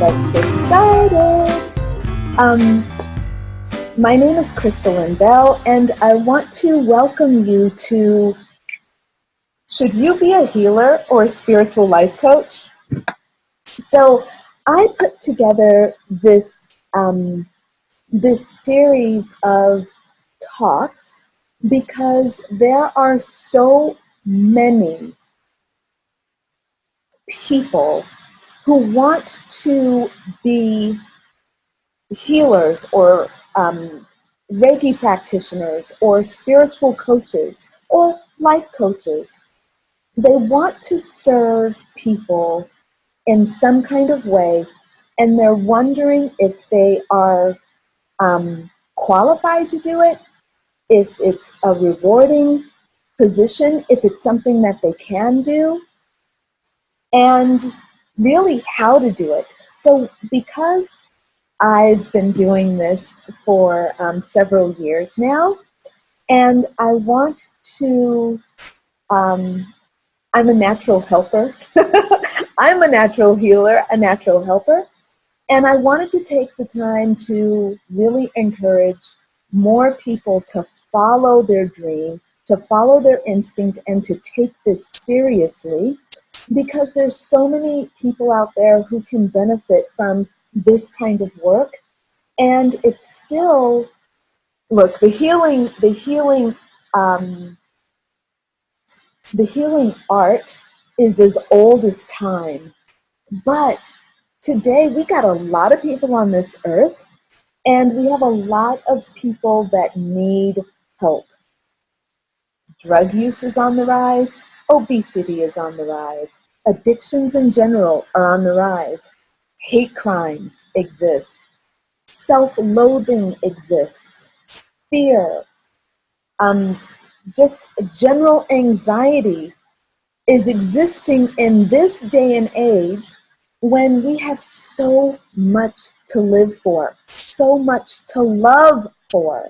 let's get started. My name is Crystalyn Bell, and I want to welcome you to Should You Be a Healer or a Spiritual Life Coach? So I put together this series of talks because there are so many people who want to be healers or Reiki practitioners or spiritual coaches or life coaches. They want to serve people in some kind of way, and they're wondering if they are qualified to do it, if it's a rewarding position, if it's something that they can do, and really how to do it. So because I've been doing this for several years now, and I want to, I'm a natural helper. I'm a natural healer, a natural helper, and I wanted to take the time to really encourage more people to follow their dream, to follow their instinct, and to take this seriously, because there's so many people out there who can benefit from this kind of work. And it's still, look, the healing art is as old as time. But today we got a lot of people on this earth, and we have a lot of people that need help. Drug use is on the rise. Obesity is on the rise. Addictions in general are on the rise. Hate crimes exist. Self-loathing exists. Fear, just general anxiety is existing in this day and age when we have so much to live for, so much to love for,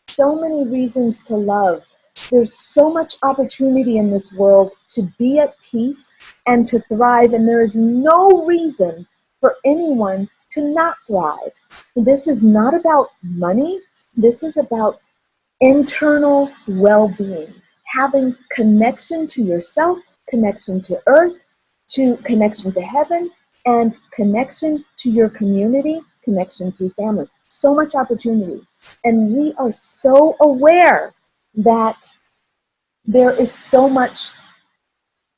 so many reasons to love. There's so much opportunity in this world to be at peace and to thrive, and there is no reason for anyone to not thrive. This is not about money. This is about internal well-being, having connection to yourself, connection to earth, to connection to heaven, and connection to your community, connection through family. So much opportunity. And we are so aware that there is so much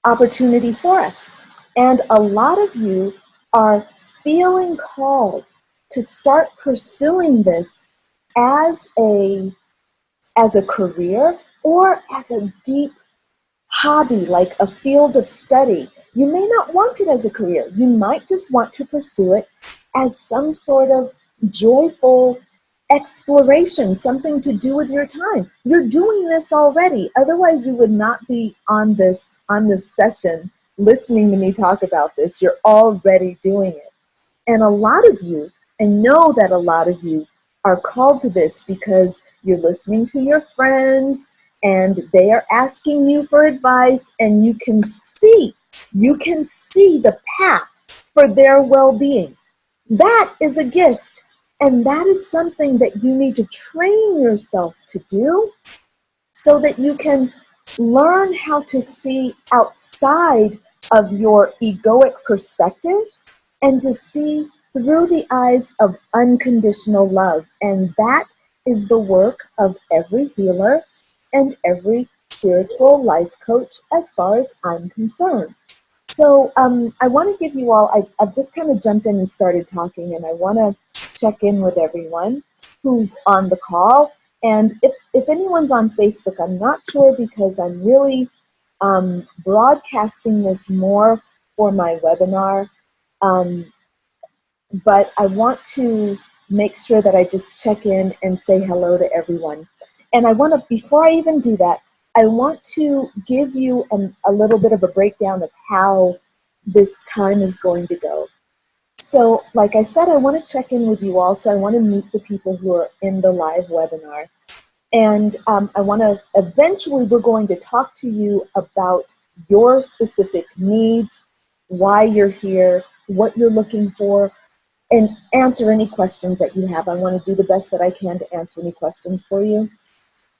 opportunity for us. And a lot of you are feeling called to start pursuing this as a career or as a deep hobby, like a field of study. You may not want it as a career. You might just want to pursue it as some sort of joyful exploration, something to do with your time. You're doing this already. Otherwise, you would not be on this session listening to me talk about this. You're already doing it. And a lot of you, I know that a lot of you are called to this because you're listening to your friends and they are asking you for advice, and you can see the path for their well-being. That is a gift, and that is something that you need to train yourself to do so that you can learn how to see outside of your egoic perspective and to see through the eyes of unconditional love. And that is the work of every healer and every spiritual life coach as far as I'm concerned. So I want to give you all, I've just kind of jumped in and started talking, and I want to check in with everyone who's on the call. And if anyone's on Facebook, I'm not sure because I'm really broadcasting this more for my webinar. But I want to make sure that I just check in and say hello to everyone. And I want to, before I even do that, I want to give you a little bit of a breakdown of how this time is going to go. So, like I said, I want to check in with you all. So I want to meet the people who are in the live webinar. And I want to, eventually we're going to talk to you about your specific needs, why you're here, what you're looking for, and answer any questions that you have. I want to do the best that I can to answer any questions for you.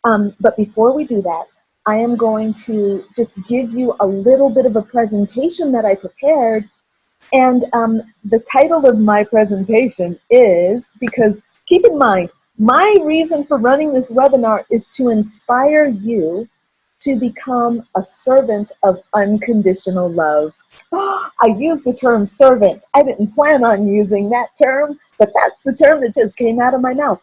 But before we do that, I am going to just give you a little bit of a presentation that I prepared. And the title of my presentation is, because keep in mind, my reason for running this webinar is to inspire you to become a servant of unconditional love. I use the term servant. I didn't plan on using that term, but that's the term that just came out of my mouth.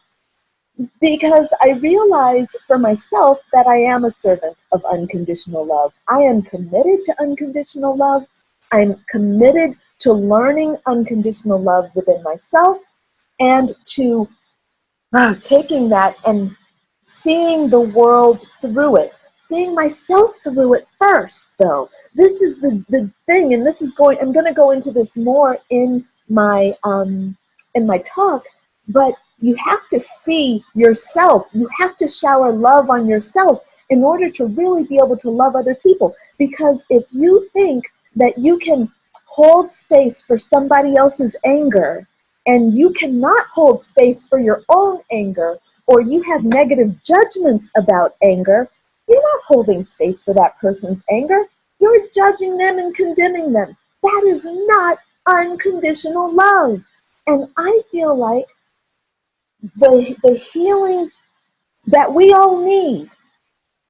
Because I realize for myself that I am a servant of unconditional love. I am committed to unconditional love. I'm committed to learning unconditional love within myself and to taking that and seeing the world through it, seeing myself through it first, though. This is the thing, and this is I'm going to go into this more in my talk, but you have to see yourself. You have to shower love on yourself in order to really be able to love other people. Because if you think that you can hold space for somebody else's anger, and you cannot hold space for your own anger, or you have negative judgments about anger, you're not holding space for that person's anger. You're judging them and condemning them. That is not unconditional love. And I feel like the healing that we all need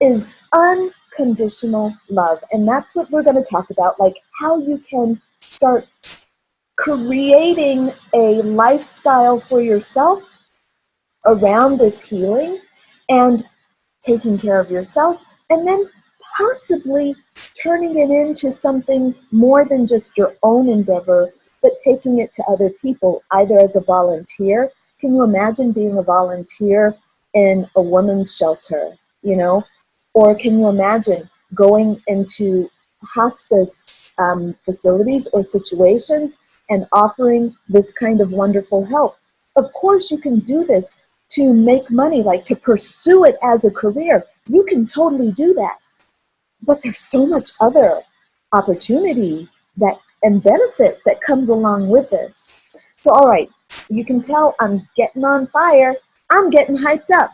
is unconditional love. And that's what we're going to talk about, like how you can start creating a lifestyle for yourself around this healing and taking care of yourself, and then possibly turning it into something more than just your own endeavor, but taking it to other people, either as a volunteer. Can you imagine being a volunteer in a women's shelter, Or can you imagine going into hospice facilities or situations and offering this kind of wonderful help? Of course, you can do this to make money, like to pursue it as a career. You can totally do that. But there's so much other opportunity and benefit that comes along with this. So, all right, you can tell I'm getting on fire. I'm getting hyped up.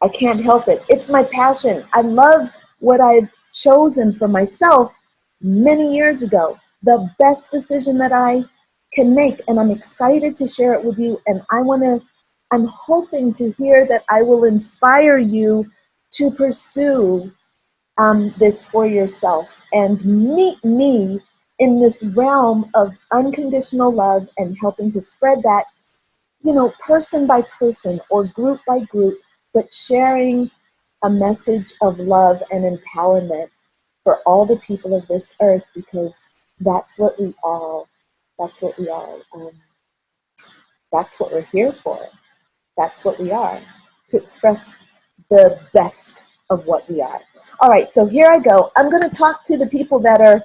I can't help it. It's my passion. I love what I've chosen for myself many years ago. The best decision that I can make, and I'm excited to share it with you. And I'm hoping to hear that I will inspire you to pursue this for yourself and meet me in this realm of unconditional love and helping to spread that, person by person or group by group, but sharing a message of love and empowerment for all the people of this earth, because that's what we are. That's what we are. That's what we're here for. That's what we are, to express the best of what we are. All right, so here I go. I'm going to talk to the people that are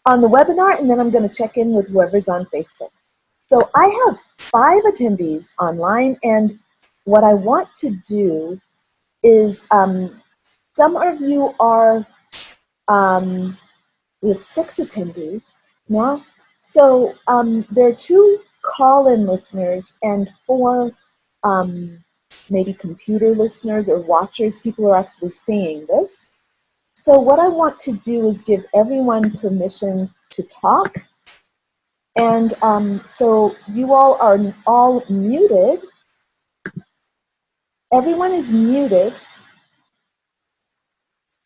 on the webinar, and then I'm going to check in with whoever's on Facebook. So I have 5 attendees online, and what I want to do is some of you are, we have 6 attendees now. So there are 2 call-in listeners and 4 maybe computer listeners or watchers, people who are actually seeing this. So what I want to do is give everyone permission to talk. And so you all are all muted. Everyone is muted.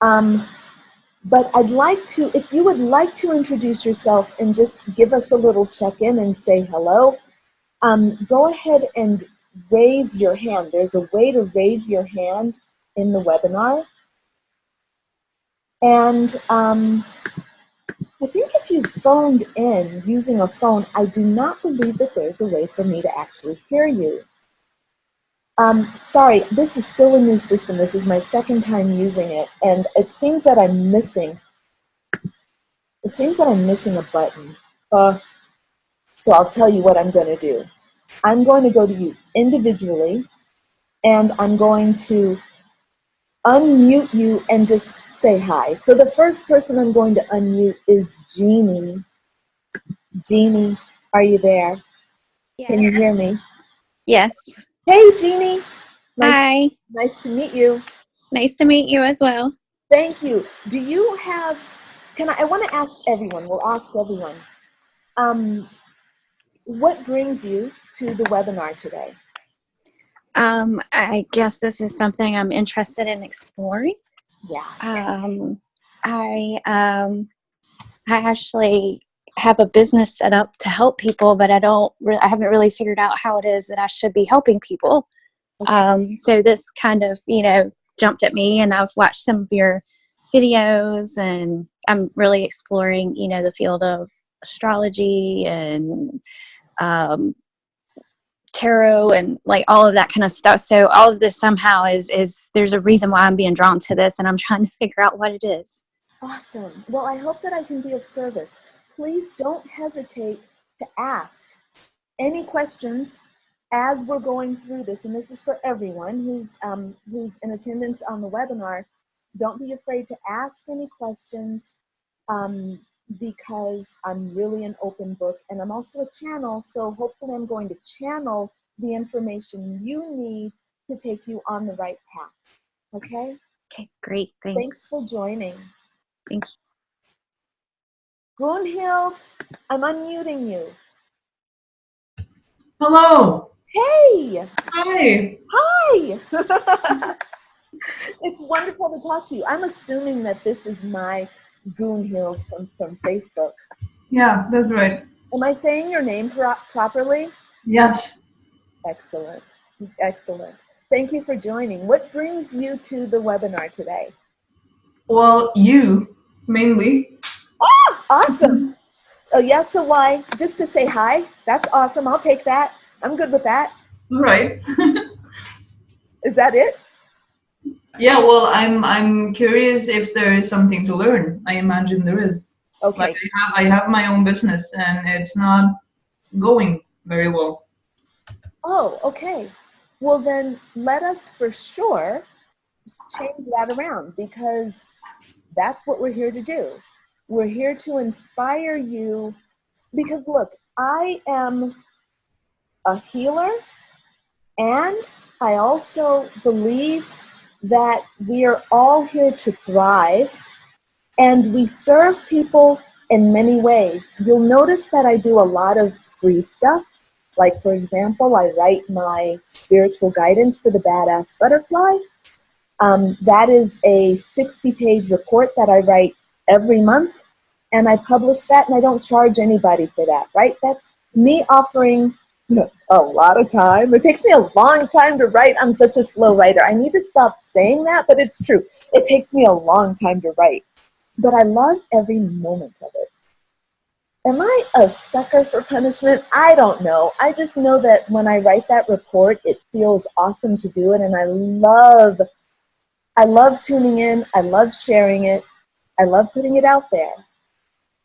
But I'd like to, if you would like to introduce yourself and just give us a little check-in and say hello, go ahead and raise your hand. There's a way to raise your hand in the webinar. And I think if you phoned in using a phone, I do not believe that there's a way for me to actually hear you. Sorry, this is still a new system. This is my 2nd time using it, and it seems that I'm missing. It seems that I'm missing a button. So I'll tell you what I'm going to do. I'm going to go to you individually, and I'm going to unmute you and just say hi. So the first person I'm going to unmute is Jeannie. Jeannie, are you there? Can you hear Yes. me? Yes. Hey, Jeannie. Nice, Hi. nice to meet you. Nice to meet you as well. Thank you. Do you have, I want to ask everyone, we'll ask everyone, um, what brings you to the webinar today? I guess this is something I'm interested in exploring. Yeah. Um, I actually have a business set up to help people, but I haven't really figured out how it is that I should be helping people. Okay. So this kind of, jumped at me, and I've watched some of your videos, and I'm really exploring, the field of astrology and um, tarot and like all of that kind of stuff. So all of this somehow is there's a reason why I'm being drawn to this, and I'm trying to figure out what it is. Awesome. Well, I hope that I can be of service. Please don't hesitate to ask any questions as we're going through this, and this is for everyone who's in attendance on the webinar. Don't be afraid to ask any questions, um, because I'm really an open book, and I'm also a channel, so hopefully I'm going to channel the information you need to take you on the right path. Okay? Okay, great. Thanks Thanks. for joining. Thank you. Gunhild, I'm unmuting you. Hello. Hey! Hi. Hi! It's wonderful to talk to you. I'm assuming that this is my Gunhild from Facebook. Yeah, that's right. Am I saying your name properly? Yes. Excellent. Excellent. Thank you for joining. What brings you to the webinar today? Well, you mainly. Oh, awesome. Oh, yeah, so why? Just to say hi? That's awesome. I'll take that. I'm good with that. Right. Is that it? Yeah, well, I'm curious if there is something to learn. I imagine there is. Like Okay. I have my own business and it's not going very well. Oh, okay. Well, then let us for sure change that around, because that's what we're here to do. We're here to inspire you, because look, I am a healer, and I also believe that we are all here to thrive, and we serve people in many ways. You'll notice that I do a lot of free stuff. Like, for example, I write my spiritual guidance for the Badass Butterfly. That is a 60-page report that I write every month, and I publish that, and I don't charge anybody for that, right? That's me offering a lot of time. It takes me a long time to write. I'm such a slow writer. I need to stop saying that, but it's true. It takes me a long time to write, but I love every moment of it. Am I a sucker for punishment? I don't know. I just know that when I write that report, it feels awesome to do it, and I love tuning in. I love sharing it. I love putting it out there.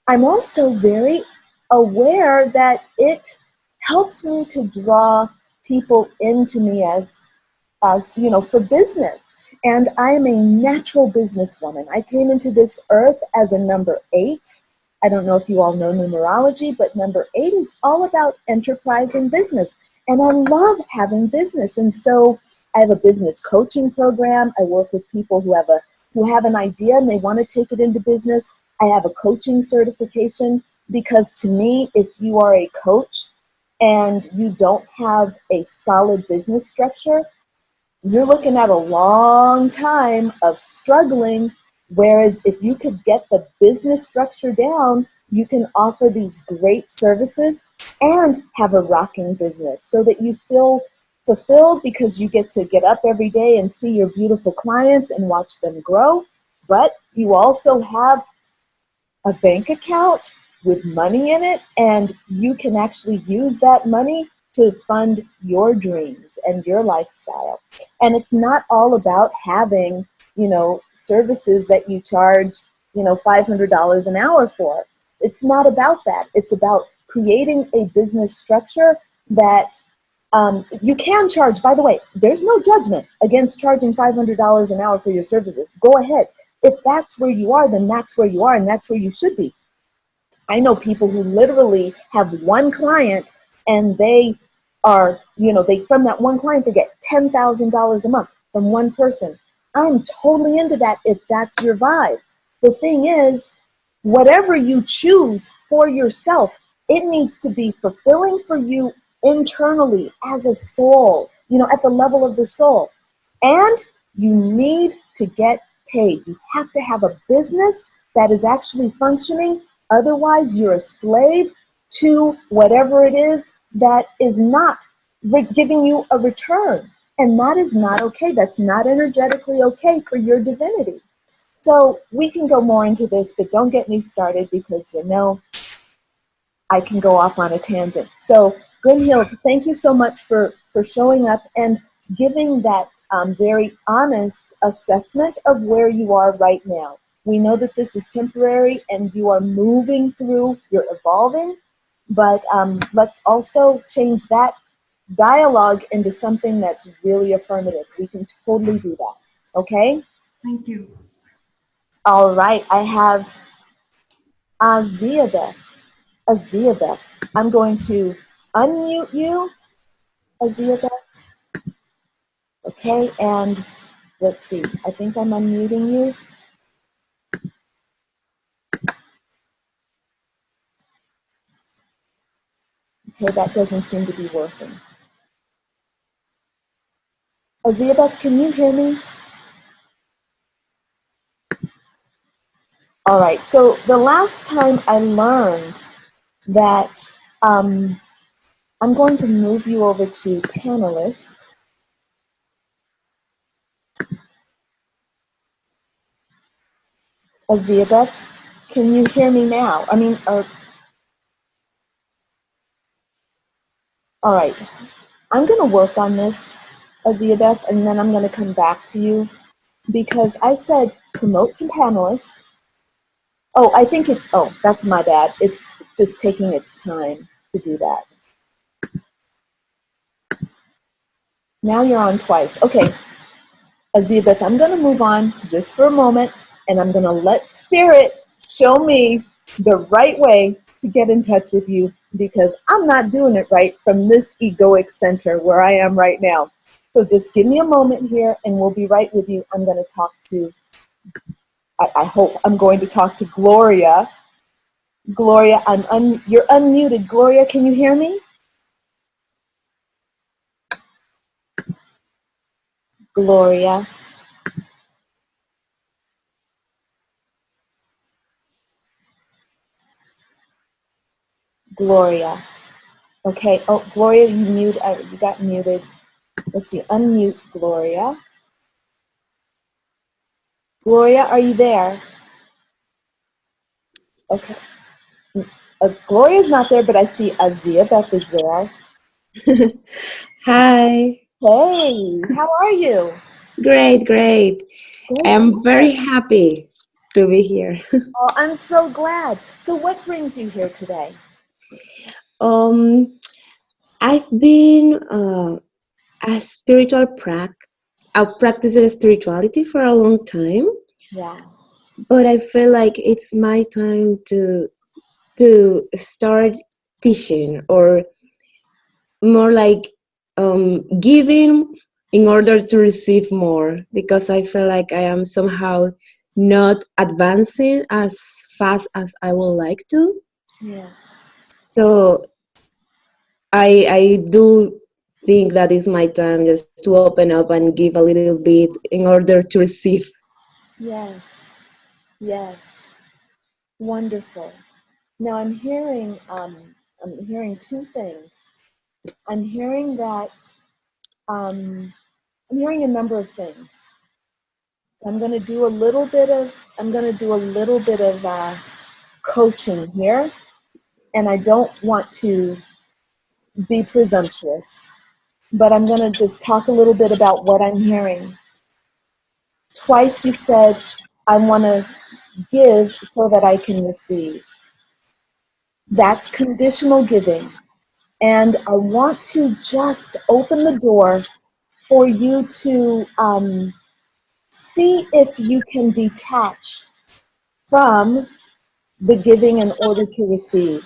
I'm also very aware that it helps me to draw people into me as for business. And I am a natural businesswoman. I came into this earth as a number 8. I don't know if you all know numerology, but number 8 is all about enterprise and business. And I love having business. And so I have a business coaching program. I work with people who have an idea and they want to take it into business. I have a coaching certification, because to me, if you are a coach and you don't have a solid business structure, you're looking at a long time of struggling. Whereas if you could get the business structure down, you can offer these great services and have a rocking business so that you feel fulfilled, because you get to get up every day and see your beautiful clients and watch them grow. But you also have a bank account with money in it, and you can actually use that money to fund your dreams and your lifestyle. And it's not all about having, services that you charge, $500 an hour for. It's not about that. It's about creating a business structure that you can charge. By the way, there's no judgment against charging $500 an hour for your services. Go ahead. If that's where you are, then that's where you are, and that's where you should be. I know people who literally have one client and they are, they, from that one client, they get $10,000 a month from one person. I'm totally into that if that's your vibe. The thing is, whatever you choose for yourself, it needs to be fulfilling for you internally as a soul, at the level of the soul. And you need to get paid. You have to have a business that is actually functioning. Otherwise, you're a slave to whatever it is that is not giving you a return. And that is not okay. That's not energetically okay for your divinity. So we can go more into this, but don't get me started because, I can go off on a tangent. So, Gunhild, thank you so much for showing up and giving that very honest assessment of where you are right now. We know that this is temporary and you are moving through, you're evolving, but let's also change that dialogue into something that's really affirmative. We can totally do that. Okay? Thank you. All right. I have Aziabeth. Aziabeth. I'm going to unmute you, Aziabeth. Okay, and let's see. I think I'm unmuting you. Okay, that doesn't seem to be working. Aziabeth, can you hear me? All right, so the last time I learned that I'm going to move you over to panelist. Aziabeth, can you hear me now? All right, I'm going to work on this, Aziabeth, and then I'm going to come back to you because I said promote to panelist. Oh, I think that's my bad. It's just taking its time to do that. Now you're on twice. Okay, Azibeth, I'm going to move on just for a moment, and I'm going to let Spirit show me the right way to get in touch with you because I'm not doing it right from this egoic center where I am right now. So just give me a moment here, and we'll be right with you. I'm going to talk to, I hope I'm going to talk to Gloria. Gloria, you're unmuted. Gloria, can you hear me? Gloria. Gloria. Okay. Oh, Gloria, you got muted. Let's see. Unmute Gloria. Gloria, are you there? Okay. Gloria's not there, but I see Aziabeth is there. Hi. Hey, how are you? Great, great. I am very happy to be here. Oh, I'm so glad. So what brings you here today? I've been a spiritual practicing spirituality for a long time. Yeah. But I feel like it's my time to start teaching, or more like giving in order to receive more, because I feel like I am somehow not advancing as fast as I would like to. Yes. So I do think that is my time just to open up and give a little bit in order to receive. Yes. Yes. Wonderful. Now I'm hearing two things. I'm hearing that I'm hearing a number of things. I'm going to do a little bit of coaching here, and I don't want to be presumptuous, but I'm going to just talk a little bit about what I'm hearing. Twice you've said, I want to give so that I can receive. That's conditional giving. And I want to just open the door for you to see if you can detach from the giving in order to receive.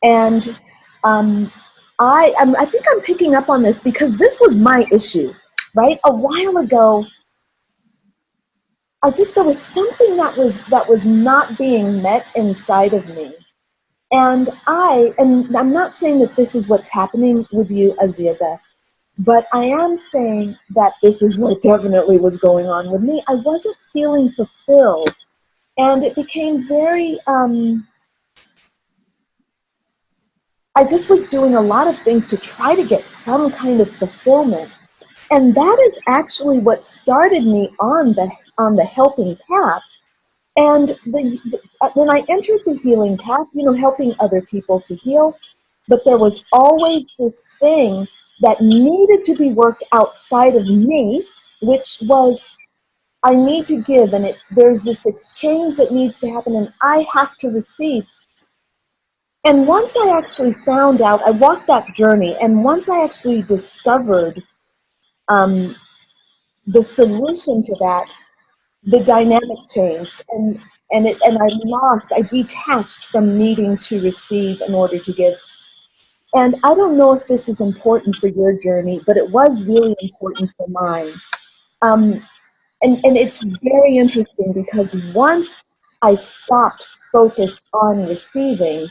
And I think I'm picking up on this because this was my issue, right? A while ago, there was something that was not being met inside of me. And I'm not saying that this is what's happening with you, Aziada, but I am saying that this is what definitely was going on with me. I wasn't feeling fulfilled. And it became very, I just was doing a lot of things to try to get some kind of fulfillment. And that is actually what started me on the helping path. And when I entered the healing path, helping other people to heal, but there was always this thing that needed to be worked outside of me, which was I need to give, and there's this exchange that needs to happen, and I have to receive. And once I actually found out, I walked that journey, and once I actually discovered um, the solution to that, the dynamic changed, and I detached from needing to receive in order to give. And I don't know if this is important for your journey, but it was really important for mine. Um, and it's very interesting because once I stopped focused on receiving,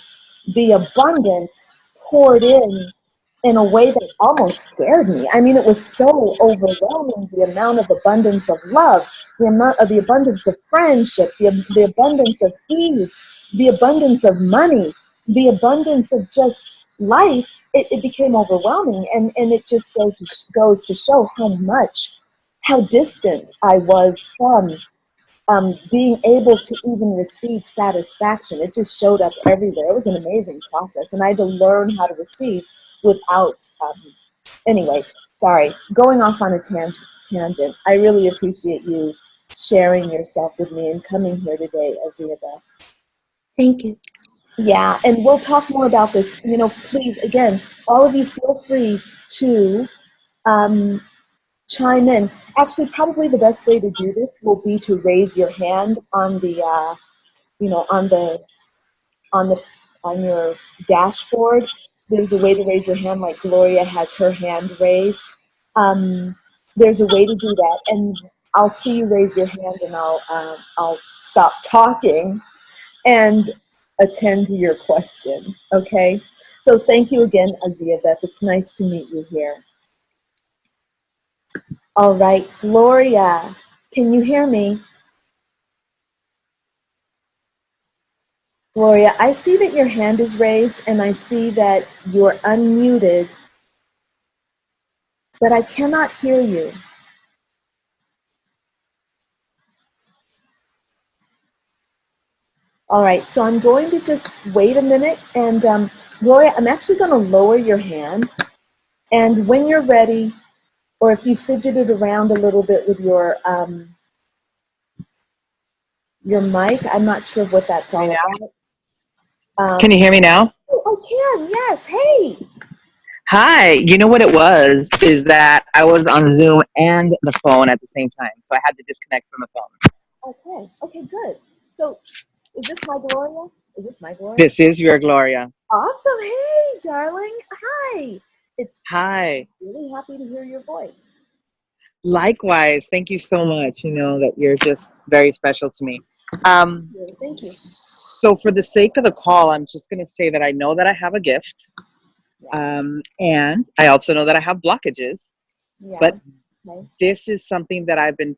the abundance poured in a way that almost scared me. I mean, it was so overwhelming, the amount of abundance of love, the abundance of friendship, the abundance of ease, the abundance of money, the abundance of just life. It became overwhelming, and it just goes to show how distant I was from being able to even receive satisfaction. It just showed up everywhere. It was an amazing process, and I had to learn how to receive without. Anyway, sorry, going off on a tangent. I really appreciate you sharing yourself with me and coming here today, Aziada. Thank you. Yeah, and we'll talk more about this. Please, again, all of you feel free to um, chime in. Actually, probably the best way to do this will be to raise your hand on the, on the on the on your dashboard. There's a way to raise your hand, like Gloria has her hand raised. There's a way to do that, and I'll see you raise your hand, and I'll stop talking and attend to your question. Okay. So thank you again, Azia Beth. It's nice to meet you here. All right, Gloria, can you hear me? Gloria, I see that your hand is raised and I see that you're unmuted, but I cannot hear you. All right, so I'm going to just wait a minute, and Gloria, I'm actually going to lower your hand, and when you're ready, or if you fidgeted around a little bit with your mic, I'm not sure what that's all about. Can you hear me now? Oh, I can, yes, hey. Hi. You know what it was is that I was on Zoom and the phone at the same time, so I had to disconnect from the phone. Okay, good. So, is this my Gloria? Is this my Gloria? This is your Gloria. Awesome. Hey, darling. Hi. Hi. Really happy to hear your voice. Likewise. Thank you so much. You know that you're just very special to me. Thank you. So for the sake of the call, I'm just going to say that I know that I have a gift. And I also know that I have blockages. Yeah. But okay. This is something that I've been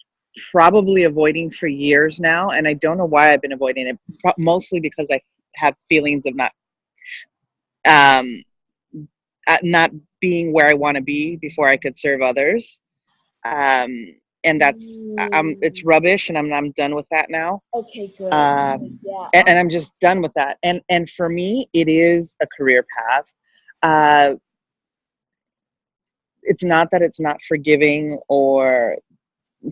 probably avoiding for years now, and I don't know why I've been avoiding it. Mostly because I have feelings of not being where I want to be before I could serve others. And that's it's rubbish, and I'm done with that now. Okay, good. Yeah. And I'm just done with that. And for me, it is a career path. It's not that it's not forgiving or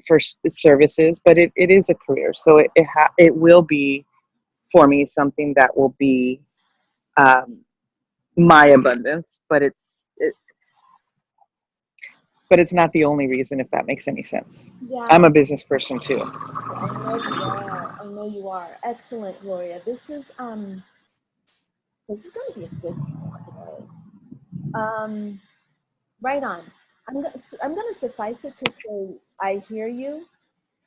for services, but it is a career. So it will be for me something that will be my abundance, but it's not the only reason, if that makes any sense. Yeah. I'm a business person too. I know you are. Excellent, Gloria. This is This is going to be a good talk today. Right on. I'm going to suffice it to say I hear you,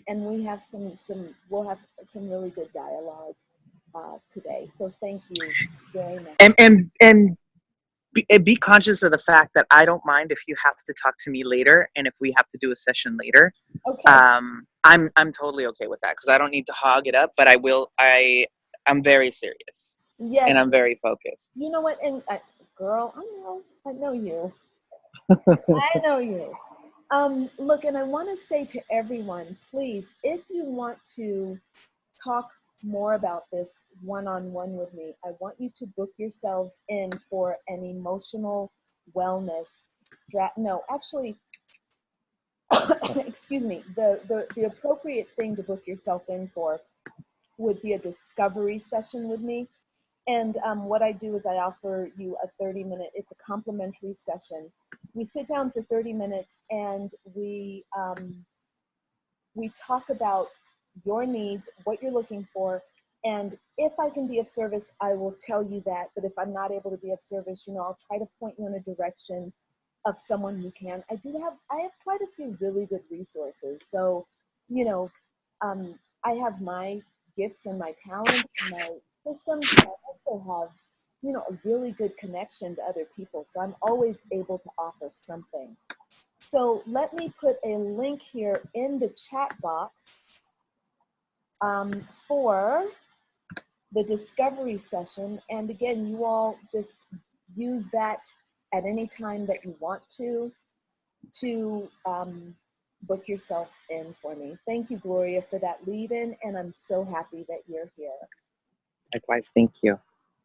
and we'll have some really good dialogue today. So thank you very much. And be conscious of the fact that I don't mind if you have to talk to me later, and if we have to do a session later. Okay. I'm totally okay with that, because I don't need to hog it up, but I'm very serious. Yes. And I'm very focused. You know what? And girl, I know you. I know you. Look, and I want to say to everyone, please, if you want to talk more about this one-on-one with me, I want you to book yourselves in for an emotional wellness. Excuse me. The appropriate thing to book yourself in for would be a discovery session with me. And what I do is I offer you a 30-minute, it's a complimentary session. We sit down for 30 minutes and we talk about your needs, what you're looking for, and if I can be of service, I will tell you that. But if I'm not able to be of service, I'll try to point you in a direction of someone who can. I have quite a few really good resources. So, I have my gifts and my talents and my systems, but I also have, a really good connection to other people. So I'm always able to offer something. So let me put a link here in the chat box for the discovery session. And again, you all just use that at any time that you want to book yourself in for me. Thank you, Gloria, for that lead in, and I'm so happy that you're here. Likewise, thank you.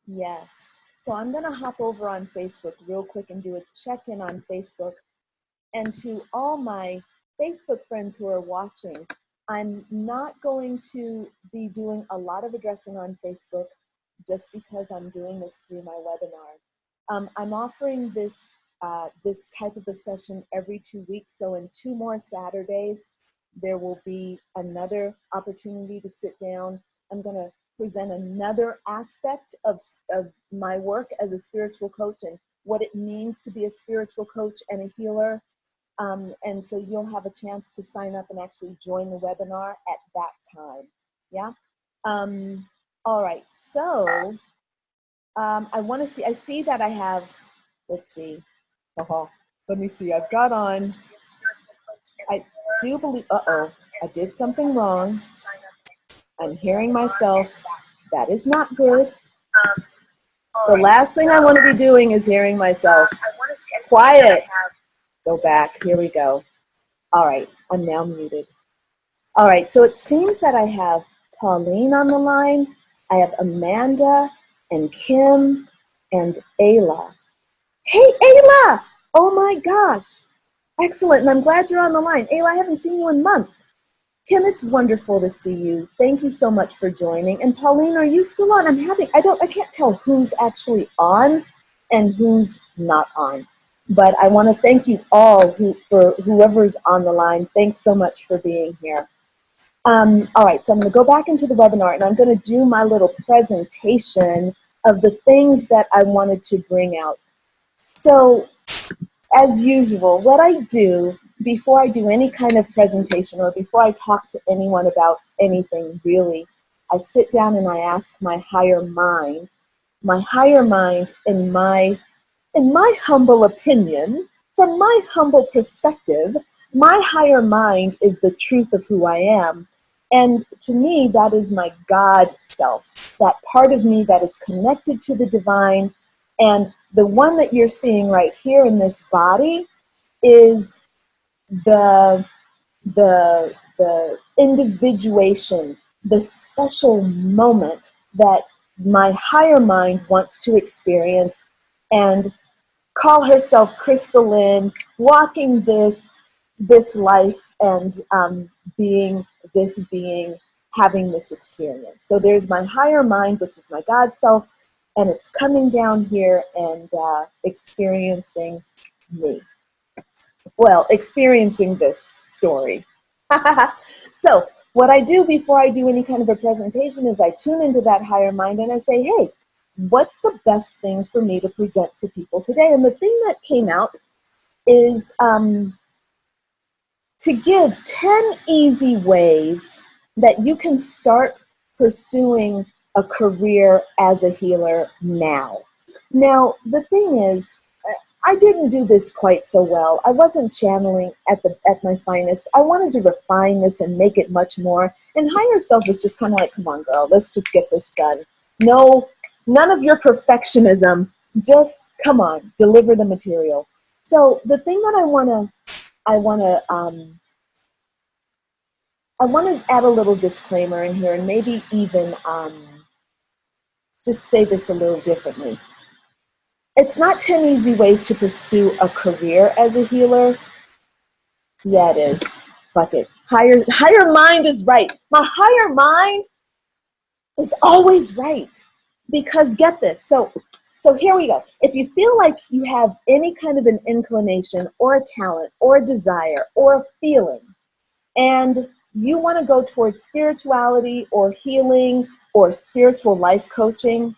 Yes. So I'm going to hop over on Facebook real quick and do a check-in on Facebook. And to all my Facebook friends who are watching, I'm not going to be doing a lot of addressing on Facebook just because I'm doing this through my webinar. I'm offering this type of a session every 2 weeks. So in 2 more Saturdays, there will be another opportunity to sit down. I'm going to present another aspect of my work as a spiritual coach and what it means to be a spiritual coach and a healer. And so you'll have a chance to sign up and actually join the webinar at that time. Yeah. All right. So I see that I have, let's see. Let me see. I've got on, I do believe, I did something wrong. I'm hearing myself. That is not good. The last thing I want to be doing is hearing myself. Quiet. Go back. Here we go. All right. I'm now muted. All right. So it seems that I have Pauline on the line. I have Amanda and Kim and Ayla. Hey, Ayla! Oh my gosh. Excellent. And I'm glad you're on the line. Ayla, I haven't seen you in months. Kim, it's wonderful to see you. Thank you so much for joining. And Pauline, are you still on? I can't tell who's actually on and who's not on. But I want to thank you all for whoever's on the line. Thanks so much for being here. All right, so I'm going to go back into the webinar and I'm going to do my little presentation of the things that I wanted to bring out. So, as usual, what I do before I do any kind of presentation or before I talk to anyone about anything really, I sit down and I ask my higher mind in my humble opinion, from my humble perspective, my higher mind is the truth of who I am. And to me, that is my God self, that part of me that is connected to the divine. And the one that you're seeing right here in this body is the individuation, the special moment that my higher mind wants to experience and call herself crystalline, walking this life and being this being, having this experience. So there's my higher mind, which is my God self, and it's coming down here and experiencing me. Well, experiencing this story. So what I do before I do any kind of a presentation is I tune into that higher mind and I say, hey, what's the best thing for me to present to people today? And the thing that came out is to give 10 easy ways that you can start pursuing a career as a healer now. Now, the thing is, I didn't do this quite so well. I wasn't channeling at my finest. I wanted to refine this and make it much more. And higher self was just kind of like, come on, girl, let's just get this done. No, none of your perfectionism. Just come on, deliver the material. So the thing that I want to add a little disclaimer in here, and maybe even just say this a little differently. It's not 10 easy ways to pursue a career as a healer. Yeah, it is. Fuck it. Higher mind is right. My higher mind is always right. Because get this. So here we go. If you feel like you have any kind of an inclination or a talent or a desire or a feeling, and you want to go towards spirituality or healing or spiritual life coaching,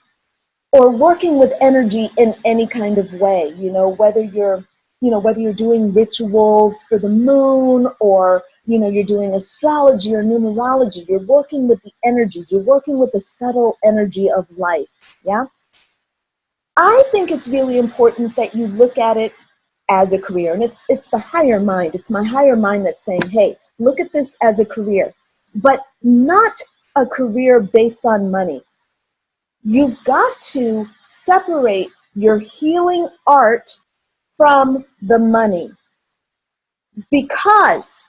or working with energy in any kind of way, whether you're doing rituals for the moon, or, you're doing astrology or numerology, you're working with the energies, you're working with the subtle energy of life, yeah? I think it's really important that you look at it as a career, and it's the higher mind. It's my higher mind that's saying, hey, look at this as a career, but not a career based on money. You've got to separate your healing art from the money, because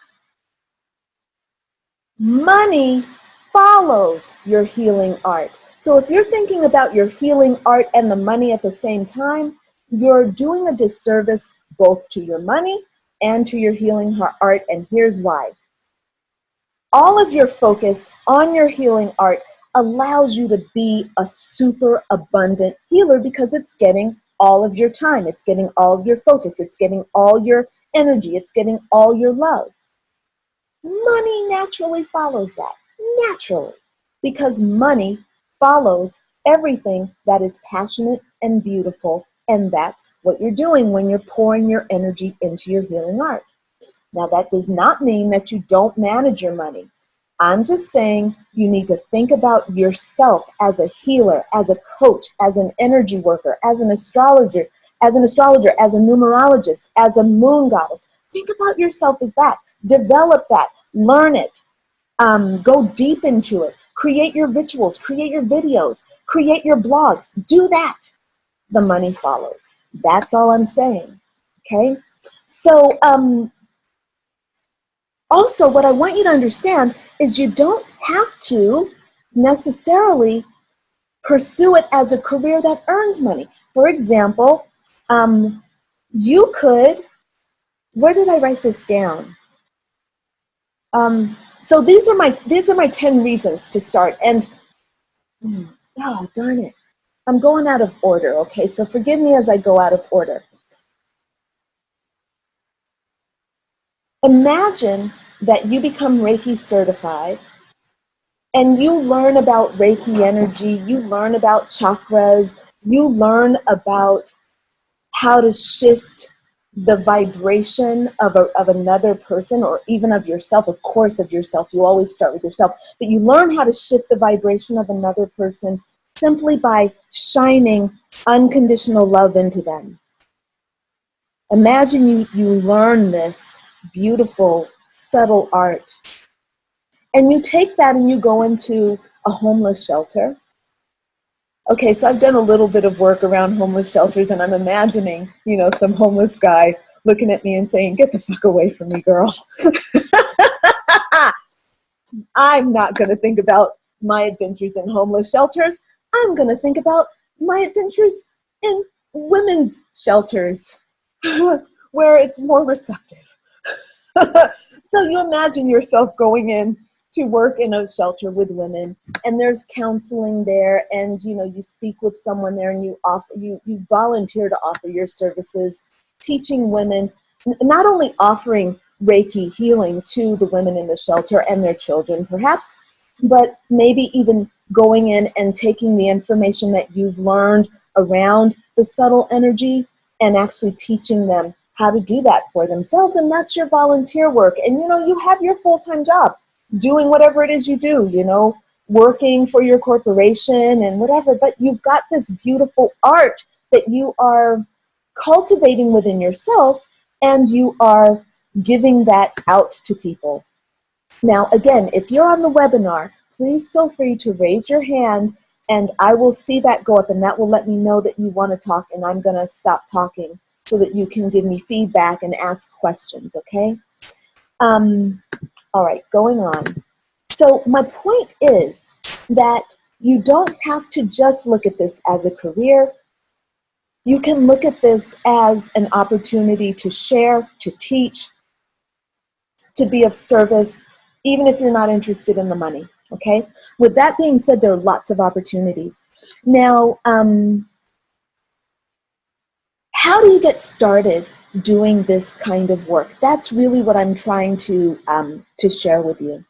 money follows your healing art. So if you're thinking about your healing art and the money at the same time, you're doing a disservice both to your money and to your healing art, and here's why. All of your focus on your healing art allows you to be a super abundant healer, because it's getting all of your time, it's getting all of your focus, it's getting all your energy, it's getting all your love. Money naturally follows that, naturally, because money follows everything that is passionate and beautiful, and that's what you're doing when you're pouring your energy into your healing art. Now, that does not mean that you don't manage your money. I'm just saying you need to think about yourself as a healer, as a coach, as an energy worker, as an astrologer, as a numerologist, as a moon goddess. Think about yourself as that. Develop that. Learn it. Go deep into it. Create your rituals. Create your videos. Create your blogs. Do that. The money follows. That's all I'm saying. Okay? So, also, what I want you to understand is you don't have to necessarily pursue it as a career that earns money. For example, you could, where did I write this down? So these are my 10 reasons to start. And, oh, darn it. I'm going out of order, okay? So forgive me as I go out of order. Imagine that you become Reiki certified, and you learn about Reiki energy, you learn about chakras, you learn about how to shift the vibration of another person, or even of yourself, of course of yourself. You always start with yourself. But you learn how to shift the vibration of another person simply by shining unconditional love into them. Imagine you learn this beautiful, subtle art, and you take that and you go into a homeless shelter. Okay, so I've done a little bit of work around homeless shelters, and I'm imagining, some homeless guy looking at me and saying, "Get the fuck away from me, girl." I'm not going to think about my adventures in homeless shelters. I'm going to think about my adventures in women's shelters, where it's more receptive. So you imagine yourself going in to work in a shelter with women, and there's counseling there, and you speak with someone there, and you volunteer to offer your services, teaching women, not only offering Reiki healing to the women in the shelter and their children perhaps, but maybe even going in and taking the information that you've learned around the subtle energy and actually teaching them how to do that for themselves. And that's your volunteer work. And, you know, you have your full-time job doing whatever it is you do, you know, working for your corporation and whatever, but you've got this beautiful art that you are cultivating within yourself, and you are giving that out to people. Now, again, if you're on the webinar, please feel free to raise your hand, and I will see that go up, and that will let me know that you want to talk, and I'm going to stop talking so that you can give me feedback and ask questions, okay? All right, going on. So my point is that you don't have to just look at this as a career. You can look at this as an opportunity to share, to teach, to be of service, even if you're not interested in the money, okay? With that being said, there are lots of opportunities. Now, how do you get started doing this kind of work? That's really what I'm trying to share with you.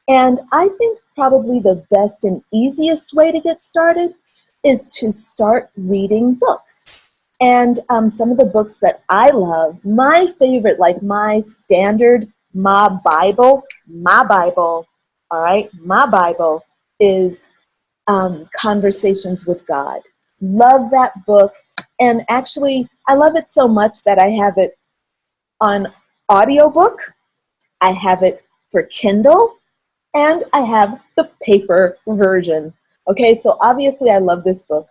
And I think probably the best and easiest way to get started is to start reading books. And some of the books that I love, my favorite, like my standard, my Bible, all right, my Bible is Conversations with God. Love that book. And actually, I love it so much that I have it on audiobook, I have it for Kindle, and I have the paper version. Okay, so obviously I love this book.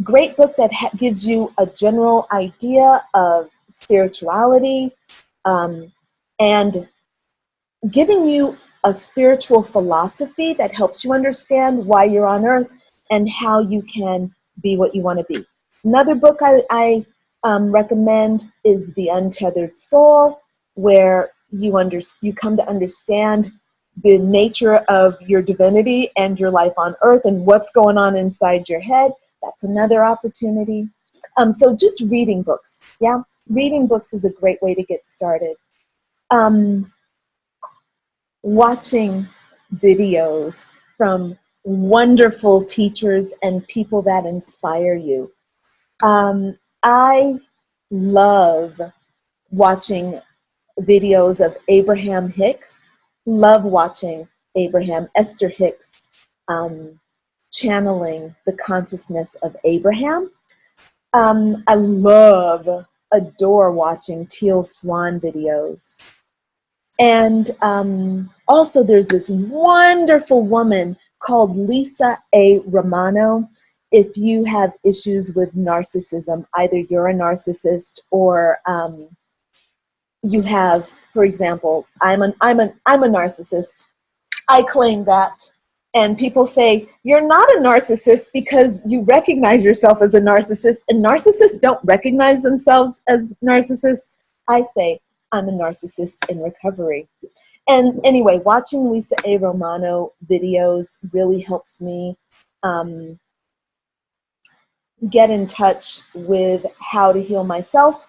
Great book that gives you a general idea of spirituality and giving you a spiritual philosophy that helps you understand why you're on earth and how you can be what you want to be. Another book I recommend is The Untethered Soul, where you come to understand the nature of your divinity and your life on earth and what's going on inside your head. That's another opportunity. So just reading books, yeah? Reading books is a great way to get started. Watching videos from wonderful teachers and people that inspire you. I love watching videos of Abraham Hicks. Love watching Esther Hicks channeling the consciousness of Abraham. I adore watching Teal Swan videos. And also there's this wonderful woman called Lisa A. Romano. If you have issues with narcissism, either you're a narcissist or you have, for example, I'm a narcissist. I claim that. And people say, you're not a narcissist because you recognize yourself as a narcissist, and narcissists don't recognize themselves as narcissists. I say, I'm a narcissist in recovery. And anyway, watching Lisa A. Romano videos really helps me get in touch with how to heal myself.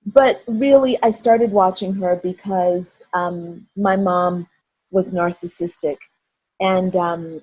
But really, I started watching her because my mom was narcissistic. And I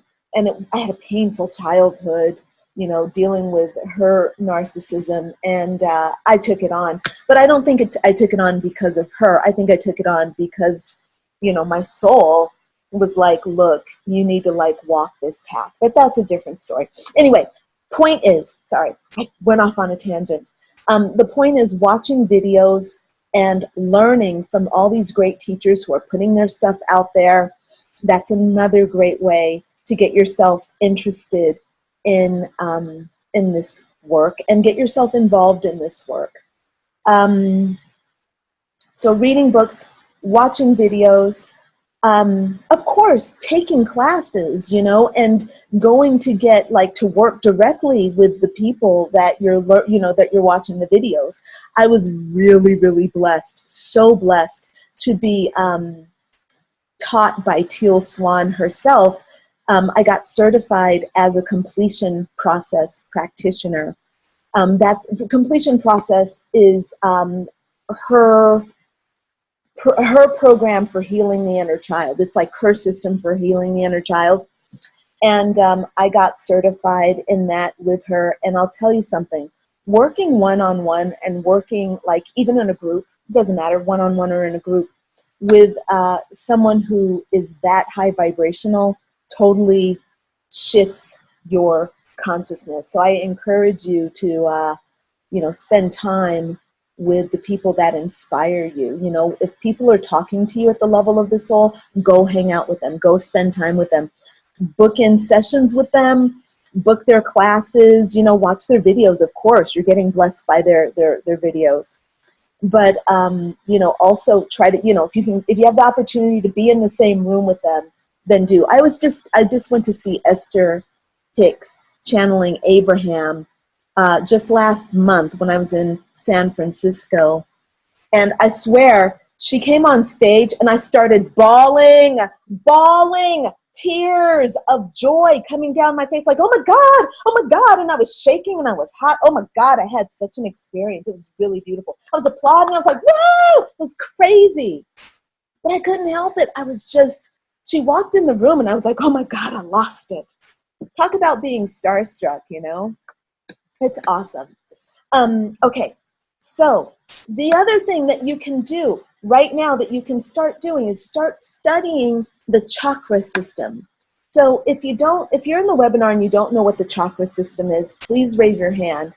had a painful childhood, you know, dealing with her narcissism, and I took it on. But I don't think I took it on because of her. I think I took it on because, you know, my soul was like, look, you need to like walk this path. But that's a different story. Anyway, point is, sorry, I went off on a tangent. The point is watching videos and learning from all these great teachers who are putting their stuff out there. That's another great way to get yourself interested in this work and get yourself involved in this work. So reading books, watching videos, of course, taking classes, you know, and going to get like to work directly with the people that you're watching the videos. I was really, really blessed, so blessed to be taught by Teal Swan herself. I got certified as a completion process practitioner. The completion process is her program for healing the inner child. It's like her system for healing the inner child. And I got certified in that with her. And I'll tell you something, working one-on-one and working like even in a group, doesn't matter, one-on-one or in a group, with someone who is that high vibrational totally shifts your consciousness. So I encourage you to, spend time with the people that inspire you. You know, if people are talking to you at the level of the soul, go hang out with them, go spend time with them, book in sessions with them, book their classes, watch their videos. Of course, you're getting blessed by their videos. But, also try to, if you have the opportunity to be in the same room with them, then do. I just went to see Esther Hicks channeling Abraham just last month when I was in San Francisco. And I swear, she came on stage and I started bawling, tears of joy coming down my face, like, oh my God. And I was shaking and I was hot. Oh my God, I had such an experience. It was really beautiful. I was applauding. I was like, whoa, it was crazy. But I couldn't help it. She walked in the room and I was like, oh my God, I lost it. Talk about being starstruck, It's awesome. Okay, so the other thing that you can do right now that you can start doing is start studying the chakra system. So if you're in the webinar and you don't know what the chakra system is, please raise your hand.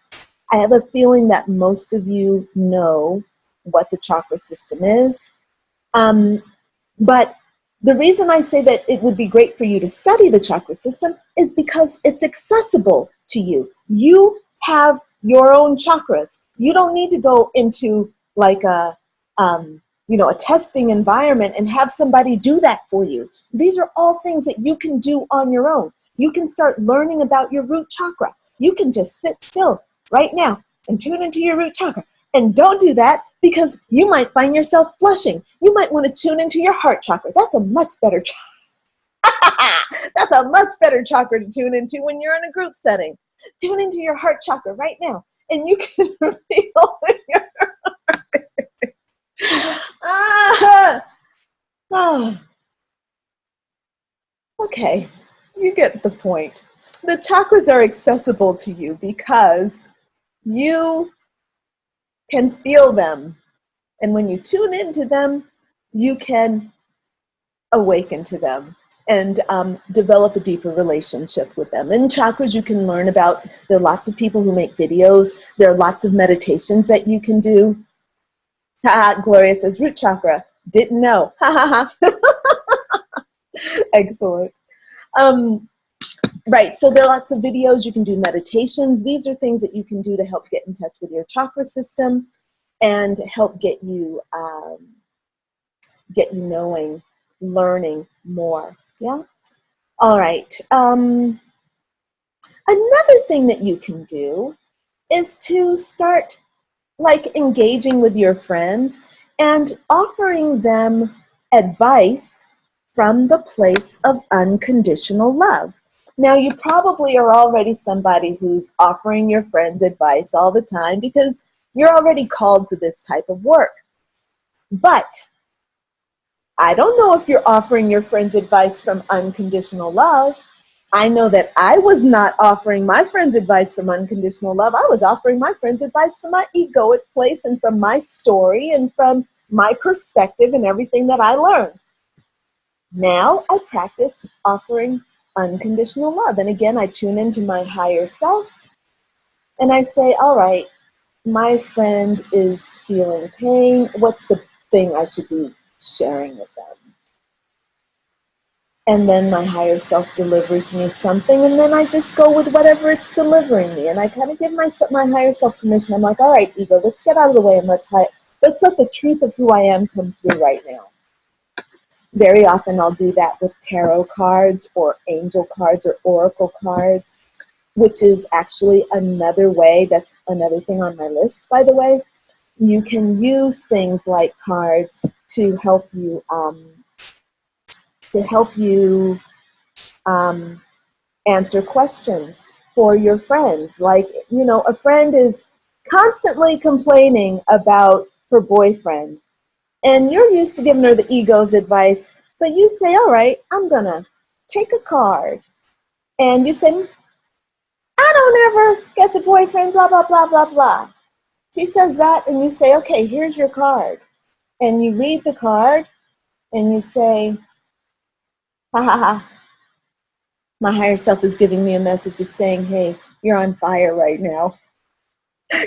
I have a feeling that most of you know what the chakra system is. But the reason I say that it would be great for you to study the chakra system is because it's accessible to you. You have your own chakras. You don't need to go into like a testing environment and have somebody do that for you. These are all things that you can do on your own. You can start learning about your root chakra. You can just sit still right now and tune into your root chakra. And don't do that because you might find yourself flushing. You might want to tune into your heart chakra. That's a much better chakra. That's a much better chakra to tune into when you're in a group setting. Tune into your heart chakra right now, and you can feel your Okay, you get the point. The chakras are accessible to you because you can feel them. And when you tune into them, you can awaken to them and develop a deeper relationship with them. In chakras, you can learn about, there are lots of people who make videos. There are lots of meditations that you can do. Gloria says, root chakra, didn't know. Excellent. Right, so there are lots of videos. You can do meditations. These are things that you can do to help get in touch with your chakra system and help get you knowing, learning more. Yeah? All right. Another thing that you can do is to start like engaging with your friends and offering them advice from the place of unconditional love. Now, you probably are already somebody who's offering your friends advice all the time because you're already called to this type of work. But I don't know if you're offering your friends advice from unconditional love. I know that I was not offering my friends advice from unconditional love. I was offering my friends advice from my egoic place and from my story and from my perspective and everything that I learned. Now I practice offering unconditional love. And again, I tune into my higher self and I say, all right, my friend is feeling pain. What's the thing I should be sharing with them? And then my higher self delivers me something, and then I just go with whatever it's delivering me. And I kind of give my higher self permission. I'm like, all right, ego, let's get out of the way and let's let the truth of who I am come through right now. Very often I'll do that with tarot cards or angel cards or oracle cards, which is actually another way. That's another thing on my list, by the way. You can use things like cards to help you answer questions for your friends. Like, a friend is constantly complaining about her boyfriend, and you're used to giving her the ego's advice, but you say, all right, I'm gonna take a card And you say, I don't ever get the boyfriend, blah, blah, blah, blah, blah. She says that, and you say, okay, here's your card. And you read the card, and you say, ha, ha, ha. My higher self is giving me a message. It's saying, hey, you're on fire right now.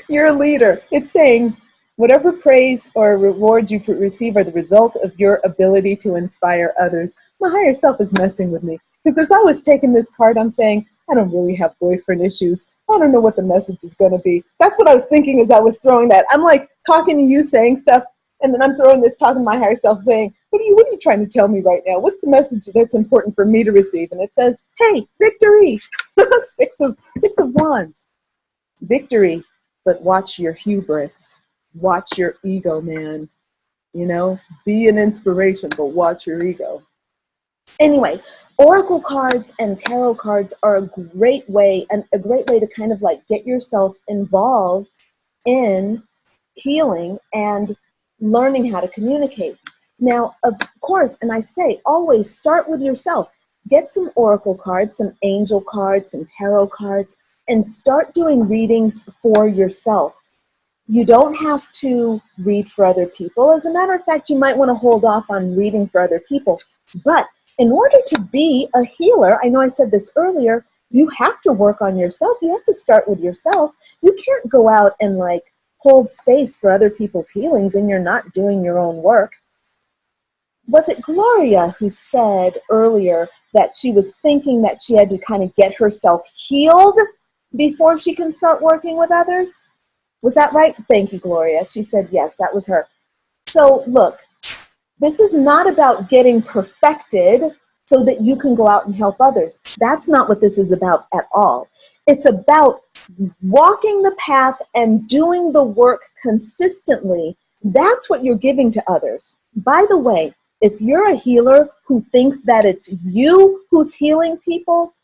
You're a leader. It's saying, whatever praise or rewards you receive are the result of your ability to inspire others. My higher self is messing with me. Because as I was taking this card, I'm saying, I don't really have boyfriend issues. I don't know what the message is going to be. That's what I was thinking as I was throwing that. I'm like talking to you, saying stuff, and then I'm throwing this, talking to my higher self, saying, what are you trying to tell me right now? What's the message that's important for me to receive? And it says, hey, victory. Six of Wands. Victory. But watch your hubris. Watch your ego, man. You know, be an inspiration, but watch your ego. Anyway, oracle cards and tarot cards are a great way, and a great way to kind of like get yourself involved in healing and learning how to communicate. Now, of course, and I say always start with yourself. Get some oracle cards, some angel cards, some tarot cards, and start doing readings for yourself. You don't have to read for other people. As a matter of fact, you might want to hold off on reading for other people. But in order to be a healer, I know I said this earlier, you have to work on yourself. You have to start with yourself. You can't go out and like hold space for other people's healings and you're not doing your own work. Was it Gloria who said earlier that she was thinking that she had to kind of get herself healed before she can start working with others? Was that right? Thank you, Gloria. She said yes, that was her. So look, this is not about getting perfected so that you can go out and help others. That's not what this is about at all. It's about walking the path and doing the work consistently. That's what you're giving to others. By the way, if you're a healer who thinks that it's you who's healing people,